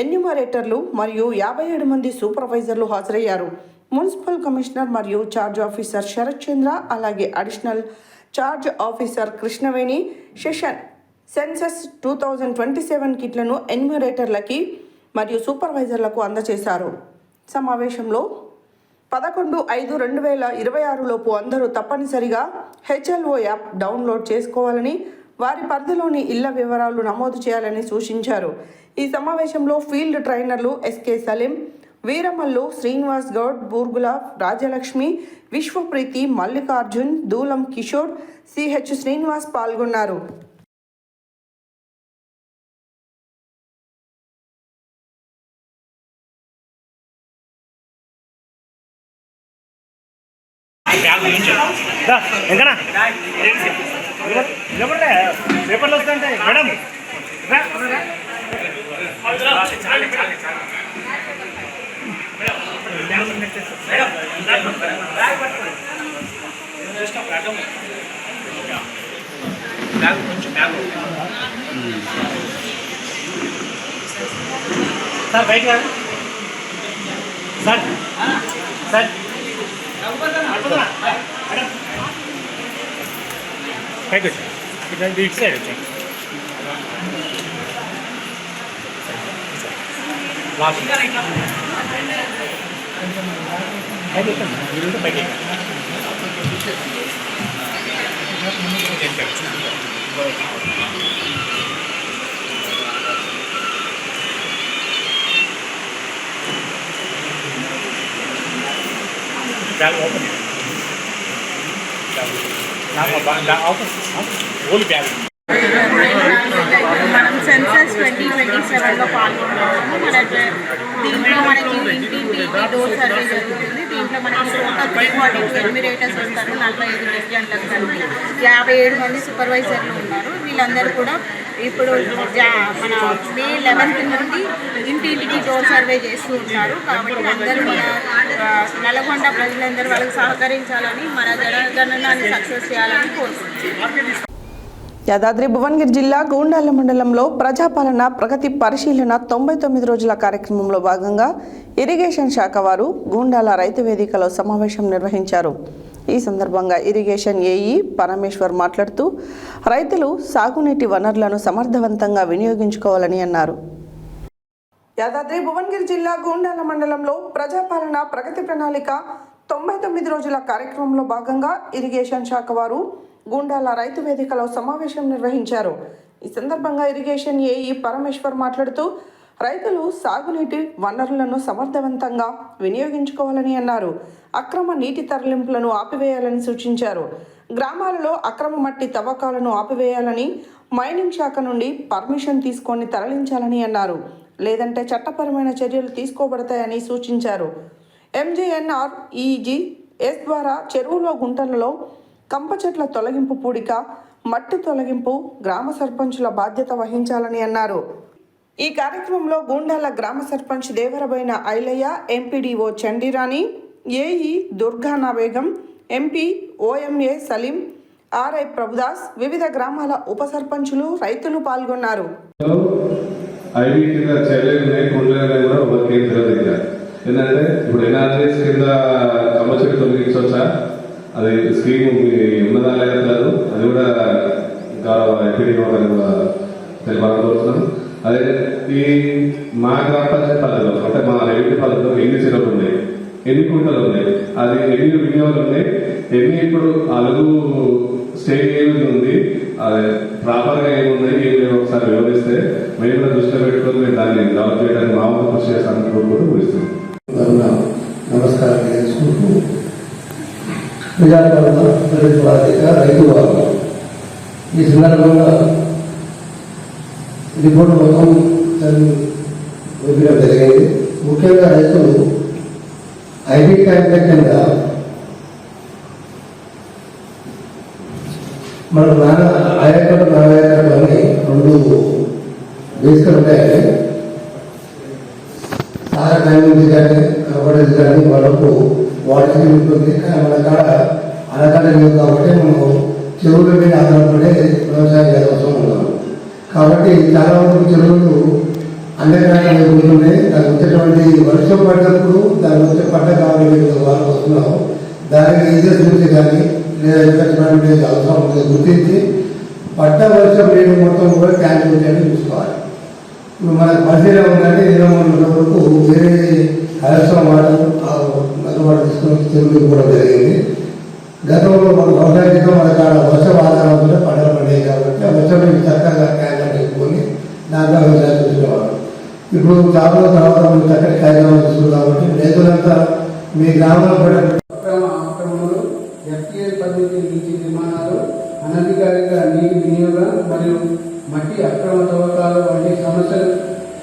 ఎన్యూమరేటర్లు మరియు 57 మంది సూపర్వైజర్లు హాజరయ్యారు. మున్సిపల్ కమిషనర్ మరియు చార్జ్ ఆఫీసర్ శరత్ చంద్ర, అలాగే additional charge officer Krishnaveni census 2027 కిట్లను ఎన్యూమరేటర్లకి మరియు సూపర్వైజర్లకు అందజేశారు. సమావేశంలో 11/5/2026 లోపు అందరూ తప్పనిసరిగా HLO యాప్ డౌన్లోడ్ చేసుకోవాలని, వారి పరిధిలోని ఇళ్ల వివరాలు నమోదు చేయాలని సూచించారు. ఈ సమావేశంలో ఫీల్డ్ ట్రైనర్లు SK సలీం, వీరమల్లు, శ్రీనివాస్ గౌడ్, బూర్గుల రాజలక్ష్మి, విశ్వప్రీతి, మల్లికార్జున్, దూలం కిషోర్, CH శ్రీనివాస్ పాల్గొన్నారు. పేపర్లు వస్తుంటాయి మేడం. సార్ బయట సార్ సార్ పైకి వచ్చాయి ఇట్లా ఇటు సైడ్ వచ్చాయి లాస్ట్ పైకి వచ్చాను వీరుంటే పైకి బ్యాగ్ ఓపెన్ ఓన్లీ బ్యాగ్ మనం సెన్సస్ 2027లో పాల్గొంటున్నాము. దీంట్లో మనకి ఇంటింటి డోర్ సర్వే జరుగుతుంది. దీంట్లో మనకి టోటల్ 342 ఎన్యూమరేటర్స్ వస్తారు. 45 డివిజన్లకు కలిపి 57 మంది సూపర్వైజర్లు ఉన్నారు. వీళ్ళందరూ కూడా ఇప్పుడు మన మే 11th నుండి ఇంటింటికి డోర్ సర్వే చేస్తూ ఉన్నారు. కాబట్టి అందరూ మన నల్గొండ ప్రజలందరూ వాళ్ళకి సహకరించాలని, మన జనగణనాన్ని సక్సెస్ చేయాలని కోరుకుంటున్నాం. యాదాద్రి భువనగిరి జిల్లా గూండాల మండలంలో ప్రజాపాలన ప్రగతి పరిశీలన 99 రోజుల కార్యక్రమంలో భాగంగా ఇరిగేషన్ శాఖ వారు గూండాల రైతు వేదికలో సమావేశం నిర్వహించారు. ఈ సందర్భంగా ఇరిగేషన్ ఏఈ పరమేశ్వర్ మాట్లాడుతూ రైతులు సాగునీటి వనరులను సమర్థవంతంగా వినియోగించుకోవాలని అన్నారు. యాదాద్రి భువనగిరి జిల్లా గూండాల మండలంలో ప్రజాపాలన ప్రగతి ప్రణాళిక 99 రోజుల కార్యక్రమంలో భాగంగా ఇరిగేషన్ శాఖ వారు గూండాల రైతు వేదికలో సమావేశం నిర్వహించారు. ఈ సందర్భంగా ఇరిగేషన్ ఏఈ పరమేశ్వర్ మాట్లాడుతూ రైతులు సాగునీటి వనరులను సమర్థవంతంగా వినియోగించుకోవాలని అన్నారు. అక్రమ నీటి తరలింపులను ఆపివేయాలని సూచించారు. గ్రామాలలో అక్రమ మట్టి తవ్వకాలను ఆపివేయాలని, మైనింగ్ శాఖ నుండి పర్మిషన్ తీసుకొని తరలించాలని అన్నారు. లేదంటే చట్టపరమైన చర్యలు తీసుకోబడతాయని సూచించారు. MGNREGS ద్వారా చెరువులో గుంటలలో కంప చెట్ల తొలగింపు పూడిక, మట్టి తొలగింపు గ్రామ సర్పంచుల బాధ్యత వహించాలని అన్నారు. ఈ కార్యక్రమంలో గూండాల గ్రామ sarpanch Devaraboina Ailaiah, MPDO Chandirani, AE Durgana Begum, MP OMA Salim, RI Prabhudas, వివిధ గ్రామాల ఉప సర్పంచులు, రైతులు పాల్గొన్నారు. ఏంటంటే ఇప్పుడు NREGS కింద కంప చెట్టు తొలగించవచ్చా, అది స్కీమ్ ఉన్నదా లేదు, అది కూడా గౌరవ ఎంపీడీఓ తెలిపాలనుకుంటున్నాను. అదే ఈ మా గ్రామ పంచాయతీ పద్ధతిలో అంటే మా రెవెన్యూ పద్ధతిలో ఎన్ని చెరువులు ఉన్నాయి, ఎన్ని కుంటలు ఉన్నాయి, అది ఎన్ని వినియోగాలు ఉన్నాయి, ఎన్ని ఇప్పుడు అలుగు స్టేజ్ ఏమి ఉంది, అది ప్రాపర్గా ఏమున్నాయి, ఏమి ఒకసారి వివరిస్తే మేము కూడా దృష్టిలో పెట్టుకొని మేము దాన్ని డెవలప్ చేయడానికి మా వంతు కృషి చేస్తానని కూడా ఊహిస్తున్నాం. నమస్కారం చేసుకుంటూ ప్రజాపాలన ప్రగతి బాధ్యత రైతు వారు ఈ సందర్భంగా రిపోర్ట్ మొత్తం చూపించడం జరిగింది. ముఖ్యంగా రైతులు ఐడి కార్డుల కింద మన ఆయకట్టు 40 ఎకరాలని 2 బేసికలు ఉంటాయండి. సారా నుంచి కానీ కబడ్డీ కానీ వాళ్ళకు వాటర్ ఉంటుంది. కానీ మన కాడ అలకాడ లేదు కాబట్టి మనం చెరువుల మీద ఆధారపడే వ్యవసాయం చేయాల్సి ఉన్నాము. కాబట్టి చాలా వరకు చెరువులు అన్ని రకాల ఉంటున్నాయి. దానికి వచ్చేటువంటి వర్షం పడ్డప్పుడు దానికి వచ్చే పంట కావాలి వాళ్ళు వస్తున్నాము. దానికి ఈజెస్ నుంచి కానీ లేదా ఎక్కడటువంటి అవసరం ఉంటుంది గుర్తించి పడ్డ వర్షం నీరు మొత్తం కూడా ట్యాంక్ చేయడానికి చూసుకోవాలి. ఇప్పుడు మనకు పరిశీలన ఉందంటే 23 వరకు వేరే కలెక్షన్ వాటర్ వాటర్ తీసుకొని చెరువులు కూడా జరిగింది. గతంలో మన వ్యవసాయంతో మనకు వర్ష వాతావరణంతో పంటలు పడేవి కాబట్టి ఆ వర్షం చక్కగా ట్యాంకర్ తీసుకొని దాంట్లో వ్యవసాయం చూసుకోవాలి. ఇప్పుడు చాలా తర్వాత చక్కటి కార్యక్రమం చూస్తుంది కాబట్టి రైతులంతా మీ గ్రామంలో కూడా ఆక్రమణలు, FTL పద్ధతి నీటి నిర్మాణాలు, అనధికారిక నీటి వినియోగం మరియు మట్టి అక్రమ తవ్వకాలు వంటి సమస్యలు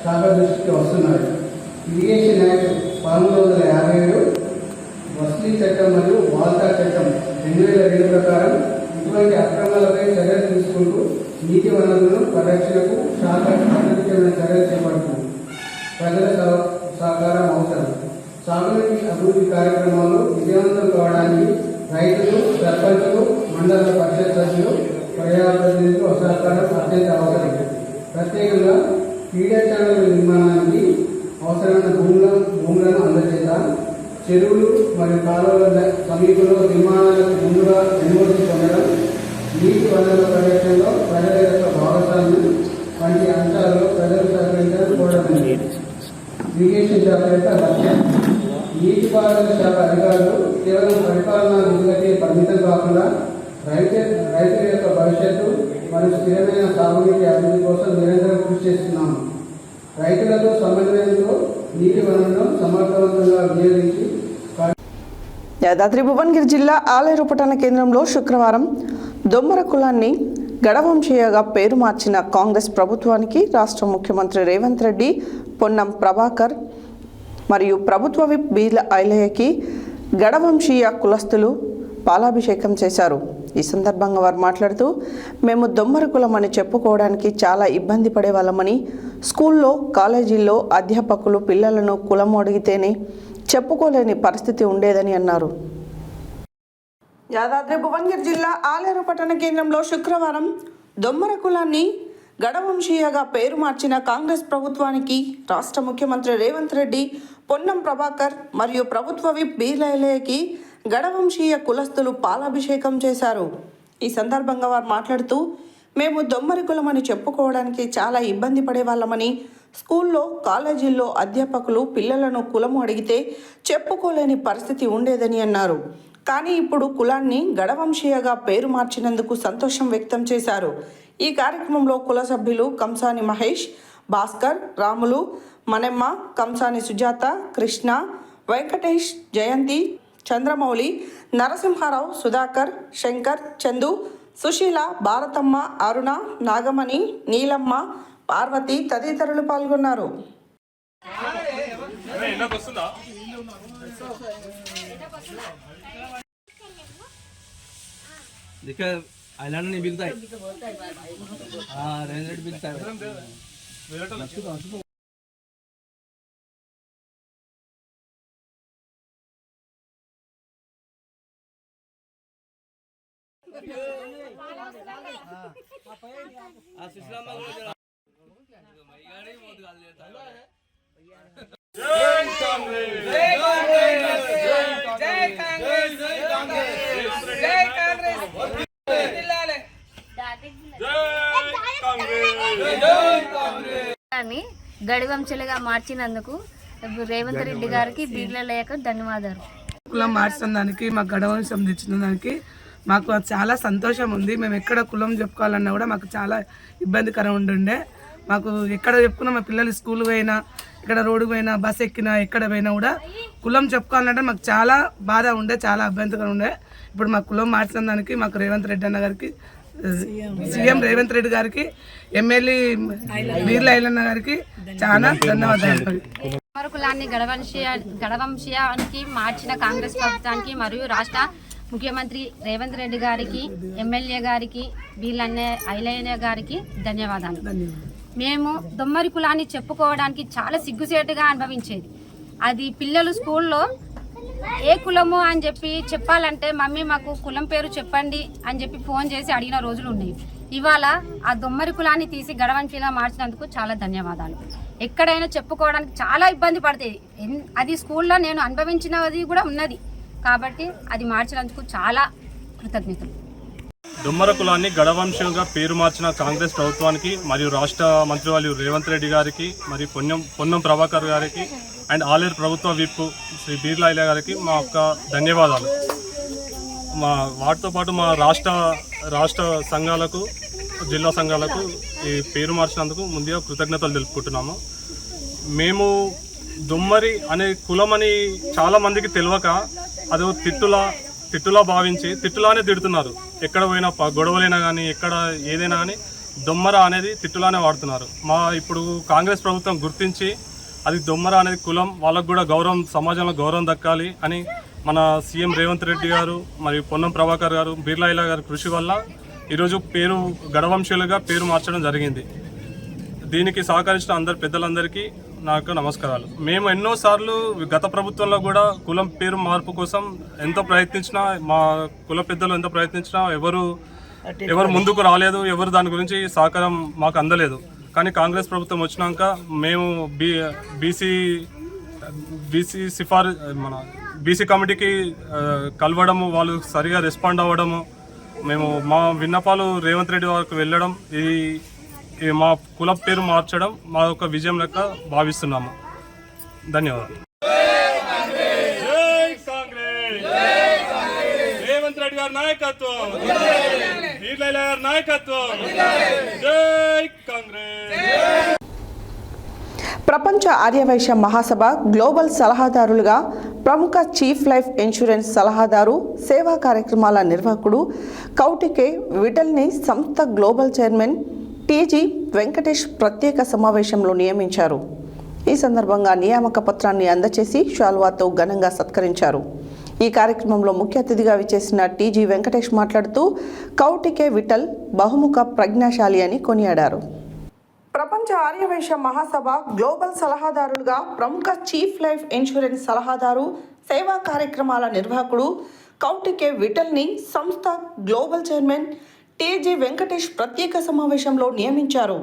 శాఖ దృష్టికి వస్తున్నాయి. ఇరిగేషన్ యాక్ట్ 1957, వసతి చట్టం మరియు వాల్తా చట్టం 2002 ప్రకారం ఇటువంటి అక్రమాలపై చర్యలు తీసుకుంటూ నీటి వనరులను పరిరక్షణకు శాఖ కట్టుదిట్టమైన చర్యలు చేపడుతుంది. ప్రజల సహకారం అవసరం. సాగునీటి అభివృద్ధి కార్యక్రమాలు విజయవంతం కావడానికి రైతులు, సర్పంచులు, మండల పరిషత్ సభ్యులు, ప్రజాప్రతినిధులు సహకారం అత్యంత అవసరం. ప్రత్యేకంగా ఫీడర్ ఛానల్ నిర్మాణానికి అవసరమైన భూములను అందజేత చెరువులు మరియు కాలువల సమీపంలో నిర్మాణాలకు ముందుగా అనుమతి పొందడం, నీటి వనరుల పరిరక్షణలో ప్రజల యొక్క భాగస్వామ్యం వంటి అంశాలలో ప్రజలు సహకరించాలని కోరడం ఇరిగేషన్ శాఖ యొక్క లక్ష్యం. నీటిపారుదల శాఖ అధికారులు కేవలం పరిపాలనా విధులకే పరిమితం కాకుండా రైతుల యొక్క భవిష్యత్తు మరియు స్థిరమైన సాగునీటి అభివృద్ధి కోసం నిరంతరం కృషి చేస్తున్నాము. రైతులతో సమన్వయంతో నీటి వనరులను సమర్థవంతంగా వినియోగించి యాదాద్రి భువనగిరి జిల్లా ఆలేరు పట్టణ కేంద్రంలో శుక్రవారం దొమ్మర కులాన్ని గడవంశీయగా పేరు మార్చిన కాంగ్రెస్ ప్రభుత్వానికి రాష్ట్ర ముఖ్యమంత్రి రేవంత్ రెడ్డి, పొన్నం ప్రభాకర్ మరియు ప్రభుత్వ విప్ బీర్ల ఐలయ్యకి గడవంశీయ కులస్తులు పాలాభిషేకం చేశారు. ఈ సందర్భంగా వారు మాట్లాడుతూ, మేము దొమ్మర కులం అని చెప్పుకోవడానికి చాలా ఇబ్బంది పడేవాళ్ళమని, స్కూల్లో కాలేజీల్లో అధ్యాపకులు పిల్లలను కులం అడిగితేనే చెప్పుకోలేని పరిస్థితి ఉండేదని అన్నారు. యాదాద్రి భువనగిరి జిల్లా ఆలేరు పట్టణ కేంద్రంలో శుక్రవారం దొమ్మర కులాన్ని గడవంశీయగా పేరు మార్చిన కాంగ్రెస్ ప్రభుత్వానికి రాష్ట్ర ముఖ్యమంత్రి రేవంత్ రెడ్డి, పొన్నం ప్రభాకర్ మరియు ప్రభుత్వ విప్ బీర్ల ఐలయ్యకి గడవంశీయ కులస్తులు పాలాభిషేకం చేశారు. ఈ సందర్భంగా వారు మాట్లాడుతూ, మేము దొమ్మరి కులం అని చెప్పుకోవడానికి చాలా ఇబ్బంది పడేవాళ్ళమని, స్కూల్లో కాలేజీల్లో అధ్యాపకులు పిల్లలను కులము అడిగితే చెప్పుకోలేని పరిస్థితి ఉండేదని అన్నారు. కానీ ఇప్పుడు కులాన్ని గడవంశీయగా పేరు మార్చినందుకు సంతోషం వ్యక్తం చేశారు. ఈ కార్యక్రమంలో కుల సభ్యులు కంసాని మహేష్, భాస్కర్, రాములు, మనెమ్మ, కంసాని సుజాత, కృష్ణ, వెంకటేష్, జయంతి, చంద్రమౌళి, నరసింహారావు, సుధాకర్, శంకర్, చందు, సుశీల, భారతమ్మ, అరుణ, నాగమణి, నీలమ్మ, పార్వతి తదితరులు పాల్గొన్నారు. గడివంశలుగా మార్చినందుకు రేవంత్ రెడ్డి గారికి బీర్ల ఐలయ్యకు ధన్యవాదాలు. కులం మార్చిన దానికి, మాకు గడవంశం తెచ్చిన దానికి మాకు చాలా సంతోషం ఉంది. మేము ఎక్కడ కులం చెప్పుకోవాలన్నా కూడా మాకు చాలా ఇబ్బందికరం ఉంటుండే. మాకు ఎక్కడ చెప్పుకున్నా, మా పిల్లలు స్కూల్ పోయినా, ఇక్కడ రోడ్డు పోయినా, బస్ ఎక్కినా, ఎక్కడ పోయినా కూడా కులం చెప్పుకోవాలంటే మాకు చాలా బాధ ఉండే, చాలా ఇబ్బందికరం ఉండే. ఇప్పుడు మా కులం మార్చిన దానికి మాకు రేవంత్ రెడ్డి అన్న గారికి, సీఎం రేవంత్ రెడ్డి గారికి, ఎమ్మెల్యే బీర్ల ఐలయ్య గారికి చాలా ధన్యవాదాలు. దొమ్మర కులాన్ని గడవంశీయానికి మార్చిన కాంగ్రెస్ ప్రభుత్వానికి మరియు రాష్ట్ర ముఖ్యమంత్రి రేవంత్ రెడ్డి గారికి, ఎమ్మెల్యే గారికి, బీర్ల ఐలయ్య గారికి ధన్యవాదాలు. మేము దొమ్మరి కులాన్ని చెప్పుకోవడానికి చాలా సిగ్గుసేటుగా అనుభవించేది. అది పిల్లలు స్కూల్లో ఏ కులము అని చెప్పి చెప్పాలంటే, మమ్మీ మాకు కులం పేరు చెప్పండి అని చెప్పి ఫోన్ చేసి అడిగిన రోజులు ఉన్నాయి. ఇవాళ ఆ దొమ్మరి కులాన్ని తీసి గడవంశీలా మార్చినందుకు చాలా ధన్యవాదాలు. ఎక్కడైనా చెప్పుకోవడానికి చాలా ఇబ్బంది పడతాయి. అది స్కూల్లో నేను అనుభవించినది కూడా ఉన్నది కాబట్టి అది మార్చినందుకు చాలా కృతజ్ఞతలు. దొమ్మర కులాన్ని గడవంశంగా పేరు మార్చిన కాంగ్రెస్ ప్రభుత్వానికి మరియు రాష్ట్ర మంత్రివర్యులు రేవంత్ రెడ్డి గారికి, మరియు పొన్నం ప్రభాకర్ గారికి అండ్ ఆలేరు ప్రభుత్వ విప్ శ్రీ బీర్ల ఐలయ్య గారికి మా యొక్క ధన్యవాదాలు. వాటితో పాటు మా రాష్ట్ర సంఘాలకు, జిల్లా సంఘాలకు ఈ పేరు మార్చినందుకు ముందుగా కృతజ్ఞతలు తెలుపుకుంటున్నాము. మేము దొమ్మరి అనే కులమని చాలామందికి తెలియక అదో తిట్టులా భావించి తిట్టులానే తిడుతున్నారు. ఎక్కడ పోయినా గొడవలైనా కానీ, ఎక్కడ ఏదైనా కానీ దొమ్మర అనేది తిట్టులానే వాడుతున్నారు. ఇప్పుడు కాంగ్రెస్ ప్రభుత్వం గుర్తించి అది దొమ్మర అనేది కులం, వాళ్ళకు కూడా గౌరవం, సమాజంలో గౌరవం దక్కాలి అని మన సీఎం రేవంత్ రెడ్డి గారు మరియు పొన్నం ప్రభాకర్ గారు, బీర్ల ఐలయ్య గారి కృషి వల్ల ఈరోజు పేరు గడవంశీయులుగా పేరు మార్చడం జరిగింది. దీనికి సహకరించిన అందరు పెద్దలందరికీ నాకు నమస్కారాలు. మేము ఎన్నోసార్లు గత ప్రభుత్వంలో కూడా కులం పేరు మార్పు కోసం ఎంతో ప్రయత్నించినా, మా కుల పెద్దలు ఎంతో ప్రయత్నించినా ఎవరు ముందుకు రాలేదు, ఎవరు దాని గురించి సహకారం మాకు అందలేదు. కానీ కాంగ్రెస్ ప్రభుత్వం వచ్చినాక మేము బీసీ కమిటీకి కలవడము, వాళ్ళు సరిగా రెస్పాండ్ అవ్వడము, మేము మా విన్నపాలు రేవంత్ రెడ్డి వరకు వెళ్ళడం ఈ మా కుల పేరు మార్చడం మా యొక్క విజయం లెక్క భావిస్తున్నాము. ధన్యవాదాలు. రేవంత్ రెడ్డి గారి నాయకత్వం, వీర్లైల గారి నాయకత్వం. జై కాంగ్రెస్. ప్రపంచ ఆర్యవైశ్య మహాసభ గ్లోబల్ సలహాదారులుగా ప్రముఖ చీఫ్ లైఫ్ ఇన్సూరెన్స్ సలహాదారు, సేవా కార్యక్రమాల నిర్వాహకుడు కౌటికే విఠల్ని సంస్థ గ్లోబల్ చైర్మన్ టీజీ వెంకటేష్ ప్రత్యేక సమావేశంలో నియమించారు. ఈ సందర్భంగా నియామక పత్రాన్ని అందజేసి శాల్వాతో ఘనంగా సత్కరించారు. ఈ కార్యక్రమంలో ముఖ్య అతిథిగా విచ్చేసిన టీజీ వెంకటేష్ మాట్లాడుతూ కౌటికే విఠల్ బహుముఖ ప్రజ్ఞాశాలి అని కొనియాడారు. ప్రపంచ ఆర్యవైశ్య మహాసభ గ్లోబల్ సలహాదారులుగా ప్రముఖ చీఫ్ లైఫ్ ఇన్సూరెన్స్ సలహాదారు, సేవా కార్యక్రమాల నిర్వాహకుడు కౌటికే విఠల్ని సంస్థ గ్లోబల్ చైర్మన్ టీజీ వెంకటేష్ ప్రత్యేక సమావేశంలో నియమించారు.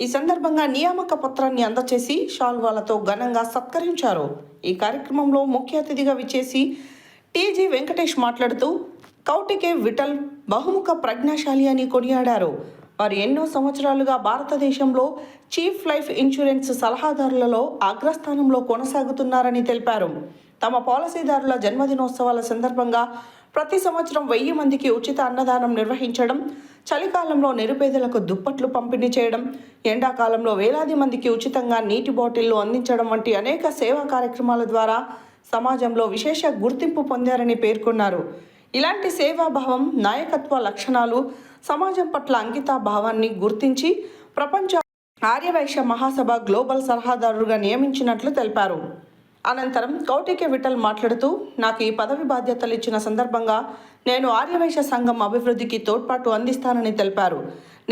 ఈ సందర్భంగా నియామక పత్రాన్ని అందజేసి శాల్వాలతో ఘనంగా సత్కరించారు. ఈ కార్యక్రమంలో ముఖ్య అతిథిగా విచ్చేసి టీజీ వెంకటేష్ మాట్లాడుతూ కౌటికే విఠల్ బహుముఖ ప్రజ్ఞాశాలి అని కొనియాడారు. వారు ఎన్నో సంవత్సరాలుగా భారతదేశంలో చీఫ్ లైఫ్ ఇన్సూరెన్స్ సలహాదారులలో అగ్రస్థానంలో కొనసాగుతున్నారని తెలిపారు. తమ పాలసీదారుల జన్మదినోత్సవాల సందర్భంగా ప్రతి సంవత్సరం 1000 మందికి ఉచిత అన్నదానం నిర్వహించడం, చలికాలంలో నిరుపేదలకు దుప్పట్లు పంపిణీ చేయడం, ఎండాకాలంలో వేలాది మందికి ఉచితంగా నీటి బాటిళ్లు అందించడం వంటి అనేక సేవా కార్యక్రమాల ద్వారా సమాజంలో విశేష గుర్తింపు పొందారని పేర్కొన్నారు. ఇలాంటి సేవాభావం, నాయకత్వ లక్షణాలు సమాజం పట్ల అంకిత భావాన్ని గుర్తించి ప్రపంచ ఆర్యవైశ్య మహాసభ గ్లోబల్ సలహాదారుగా నియమించినట్లు తెలిపారు. అనంతరం కౌటికే విఠల్ మాట్లాడుతూ నాకు ఈ పదవి బాధ్యతలు ఇచ్చిన సందర్భంగా నేను ఆర్యవైశ్య సంఘం అభివృద్ధికి తోడ్పాటు అందిస్తానని తెలిపారు.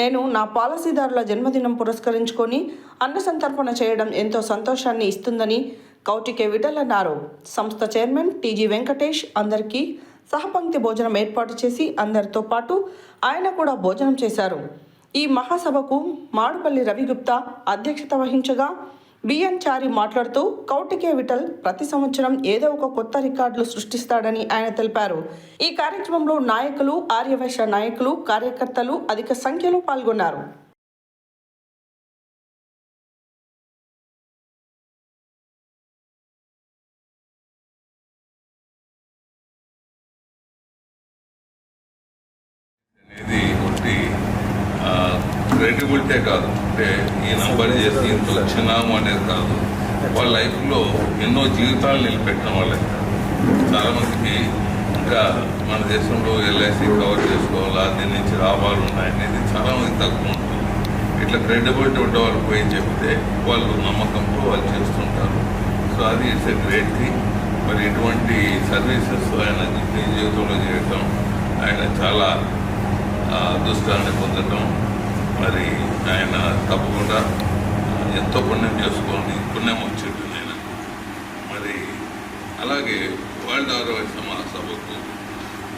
నేను నా పాలసీదారుల జన్మదినం పురస్కరించుకొని అన్న సంతర్పణ చేయడం ఎంతో సంతోషాన్ని ఇస్తుందని కౌటికే విఠల్ అన్నారు. సంస్థ చైర్మన్ టీజీ వెంకటేష్ అందరికీ సహపంక్తి భోజనం ఏర్పాటు చేసి అందరితో పాటు ఆయన కూడా భోజనం చేశారు. ఈ మహాసభకు మాడుపల్లి రవిగుప్తా అధ్యక్షత వహించగా బిఎన్ చారి మాట్లాడుతూ కౌటికే విఠల్ ప్రతి సంవత్సరం ఏదో ఒక కొత్త రికార్డులు సృష్టిస్తాడని ఆయన తెలిపారు. ఈ కార్యక్రమంలో నాయకులు, ఆర్యవైశ్య నాయకులు, కార్యకర్తలు అధిక సంఖ్యలో పాల్గొన్నారు. క్రెడిబిలిటీ కాదు, అంటే ఈ నంబర్ చేసి ఇంత వచ్చినాము అనేది కాదు. వాళ్ళ లైఫ్లో ఎన్నో జీవితాలు నిలబెట్టిన వాళ్ళే. చాలామందికి ఇంకా మన దేశంలో ఎల్ఐసి కవర్ చేసుకోవాలా, దీని నుంచి లాభాలు ఉన్నాయనేది చాలామంది తక్కువ ఉంటుంది. ఇట్లా క్రెడిబిలిటీ ఉండే వాళ్ళు పోయి చెప్తే వాళ్ళు నమ్మకంతో వాళ్ళు చేస్తుంటారు. సో అది ఇట్స్ ఎ గ్రేట్ థింగ్. మరి ఇటువంటి సర్వీసెస్ ఆయన జీవితంలో చేయటం, ఆయన చాలా అదృష్టాన్ని పొందటం, మరి ఆయన తప్పకుండా ఎంతో పుణ్యం చేసుకోండి, పుణ్యం వచ్చింది నేను. మరి అలాగే వరల్డ్ ఆర్యవైశ్య మహాసభకు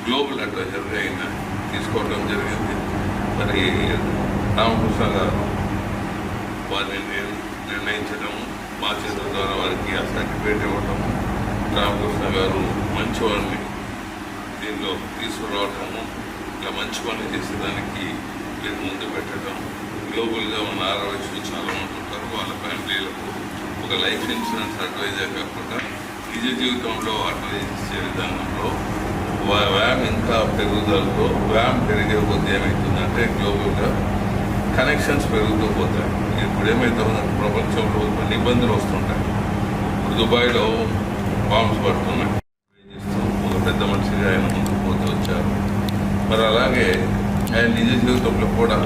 గ్లోబల్ అడ్వైజర్గా ఆయన తీసుకోవడం జరిగింది. మరి రామకృష్ణ గారు వారిని నిర్ణయించడం, మా చేతుల ద్వారా వారికి ఆ సర్టిఫికేట్ ఇవ్వటం, రామకృష్ణ గారు మంచి వాళ్ళని దీనిలో తీసుకురావటము, ఇలా మంచి పనులు చేసేదానికి మీరు ముందు పెట్టడం. గ్లోబల్గా ఉన్న ఆర్యవైశ్యులు చాలా మంది ఉంటారు. వాళ్ళ ఫ్యామిలీలకు ఒక లైఫ్ ఇన్సూరెన్స్ అడ్వైజర్ కాకుండా నిజ జీవితంలో అడ్వైజ్ ఇచ్చే విధానంలో వ్యామ్ ఇంకా పెరుగుదలతో వ్యామ్ పెరిగే కొద్ది ఏమవుతుందంటే గ్లోబల్గా కనెక్షన్స్ పెరుగుతూ పోతాయి. ఇప్పుడు ఏమవుతుందంటే ప్రపంచంలో కొన్ని ఇబ్బందులు వస్తుంటాయి. ఇప్పుడు దుబాయ్లో బాంబ్స్ పడుతున్నాయి. ఒక పెద్ద మనిషిగా ఆయన ముందుకు పోతూ వచ్చారు. మరి అలాగే ఆయన నిజ జీవితంలో కూడా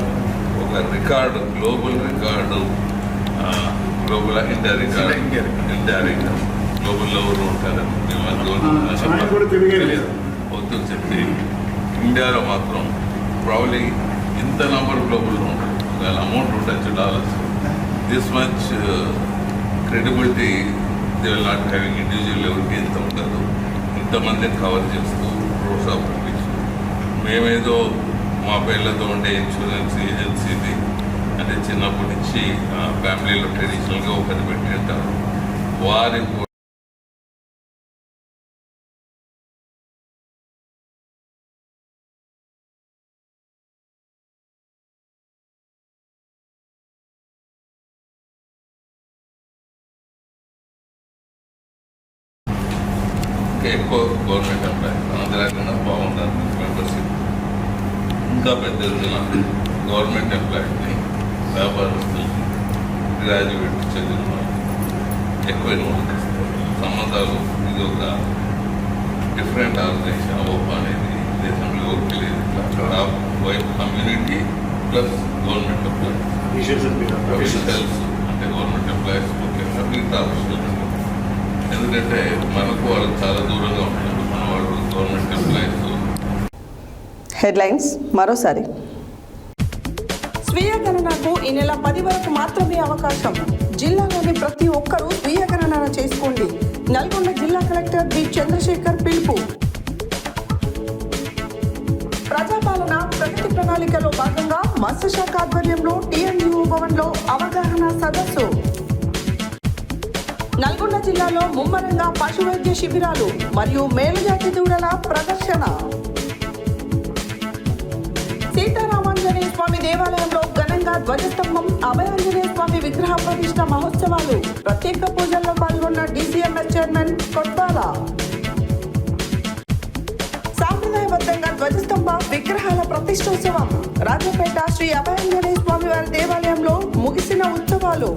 ఒక record, global record, global India record గ్లోబల్లో ఉంటారు వద్దు చెప్పి ఇండియాలో మాత్రం ప్రాబ్లీ ఇంత నంబర్ గ్లోబల్లో ఉంటుంది. ఒకవేళ అమౌంట్ ఉండొచ్చు $. This much credibility they will not having. Individual ఎవరికి ఇంత ఉండదు. ఇంతమందిని కవర్ చేస్తూ రోడ్స్ ఆఫ్ మేమేదో మా పేర్లతో ఉండే ఇన్సూరెన్స్ ఏజెన్సీది అంటే చిన్నప్పటి నుంచి ఫ్యామిలీలో ట్రెడిషనల్గా ఒకటి పెట్టి ఉంటారు. వారి ఇంకా ఎక్కువ గవర్నమెంట్ ఎంప్లాయీ అందరికన్నా బాగుండాలి మెంబర్షిప్. ఇంకా పెద్ద ఎదుగుదల గవర్నమెంట్ ఎంప్లాయీని, వ్యాపారస్తుల్ని, గ్రాడ్యుయేట్ చదివిన వాళ్ళని ఎక్కువ ఇన్వాల్వ్ చేస్తారు. సంబంధాలు ఇది ఒక డిఫరెంట్ ఆర్గనైజేషన్. ఓపా అనేది దేశంలో ఒకటి లేదు. ఇట్లా wife community plus government employees, officials అంటే గవర్నమెంట్ ఎంప్లాయీస్ ముఖ్యంగా మిగతా ఆఫీషియల్స్. ఎందుకంటే మనకు వాళ్ళు చాలా దూరంగా ఉంటారు. మన వాళ్ళు గవర్నమెంట్ ఎంప్లాయీస్. హెడ్లైన్స్ మరోసారి. స్వీయ గణనకు ఈ నెల 10 వరకు మాత్రమే అవకాశం. జిల్లాలోని ప్రతి ఒక్కరూ స్వీయ గణన చేసుకోండి. నల్గొండ జిల్లా కలెక్టర్ బి చంద్రశేఖర్ పిలుపు. ప్రజాపాలన ప్రగతి ప్రణాళికలో భాగంగా మత్స్యశాఖ ఆధ్వర్యంలో టీఎన్యూఓ భవన్లో అవగాహన సదస్సు. నల్గొండ జిల్లాలో ముమ్మరంగా పశు వైద్య శిబిరాలు మరియు మేలుజాతి దూడల ప్రదర్శన. సీతారామాంజనేయ స్వామి దేవాలయంలో ఘనంగా ధ్వజస్తంభం, అభయాంజనేయ స్వామి విగ్రహ ప్రతిష్ఠ మహోత్సవాలు. ప్రత్యేక పూజల్లో పాల్గొన్న డీసీఎంఎస్ చైర్మన్ కొట్టాల. సాంప్రదాయబద్ధంగా ధ్వజస్తంభ విగ్రహాల ప్రతిష్టోత్సవం. రాజపేట శ్రీ అభయాంజనేయ స్వామి వారి దేవాలయంలో ముగిసిన ఉత్సవాలు.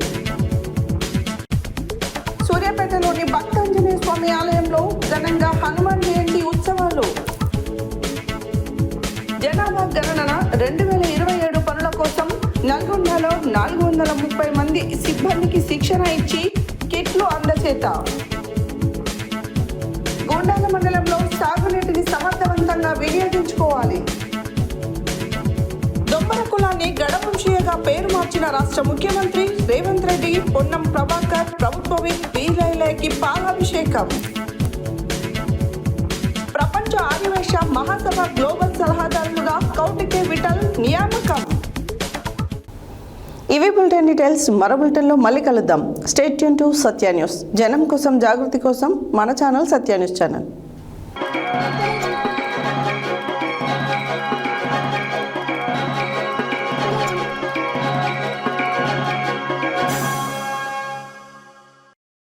సూర్యాపేటలోని భక్తాంజనేయ స్వామి ఆలయంలో ఘనంగా హనుమాన్ జయంతి ఉత్సవాలు. జనాభా గణన 2027 పనుల కోసం నల్గొండలో 430 మంది సిబ్బందికి శిక్షణ ఇచ్చి కిట్లు అందచేత. గోండాల మండలంలో సాగునీటిని సమర్థవంతంగా వినియోగించుకోవాలి. దొమ్మర కులాన్ని గడవంశీయగా పేరు మార్చిన రాష్ట్ర ముఖ్యమంత్రి రేవంత్ రెడ్డి, పొన్నం ప్రభాకర్ ప్రభుత్వ విప్ వీరైలకి పాలాభిషేకం. ప్రపంచ ఆదివేశ మహాసభ గ్లోబల్ సలహాదారులుగా కౌటికే విఠల్ నియామకం. ఇవి బులెటిన్ డీటెయిల్స్. మరో బులెటిన్లో మళ్ళీ కలుద్దాం. State tune to Satya news. జనం కోసం, జాగృతి కోసం మన ఛానల్ సత్య న్యూస్ ఛానల్.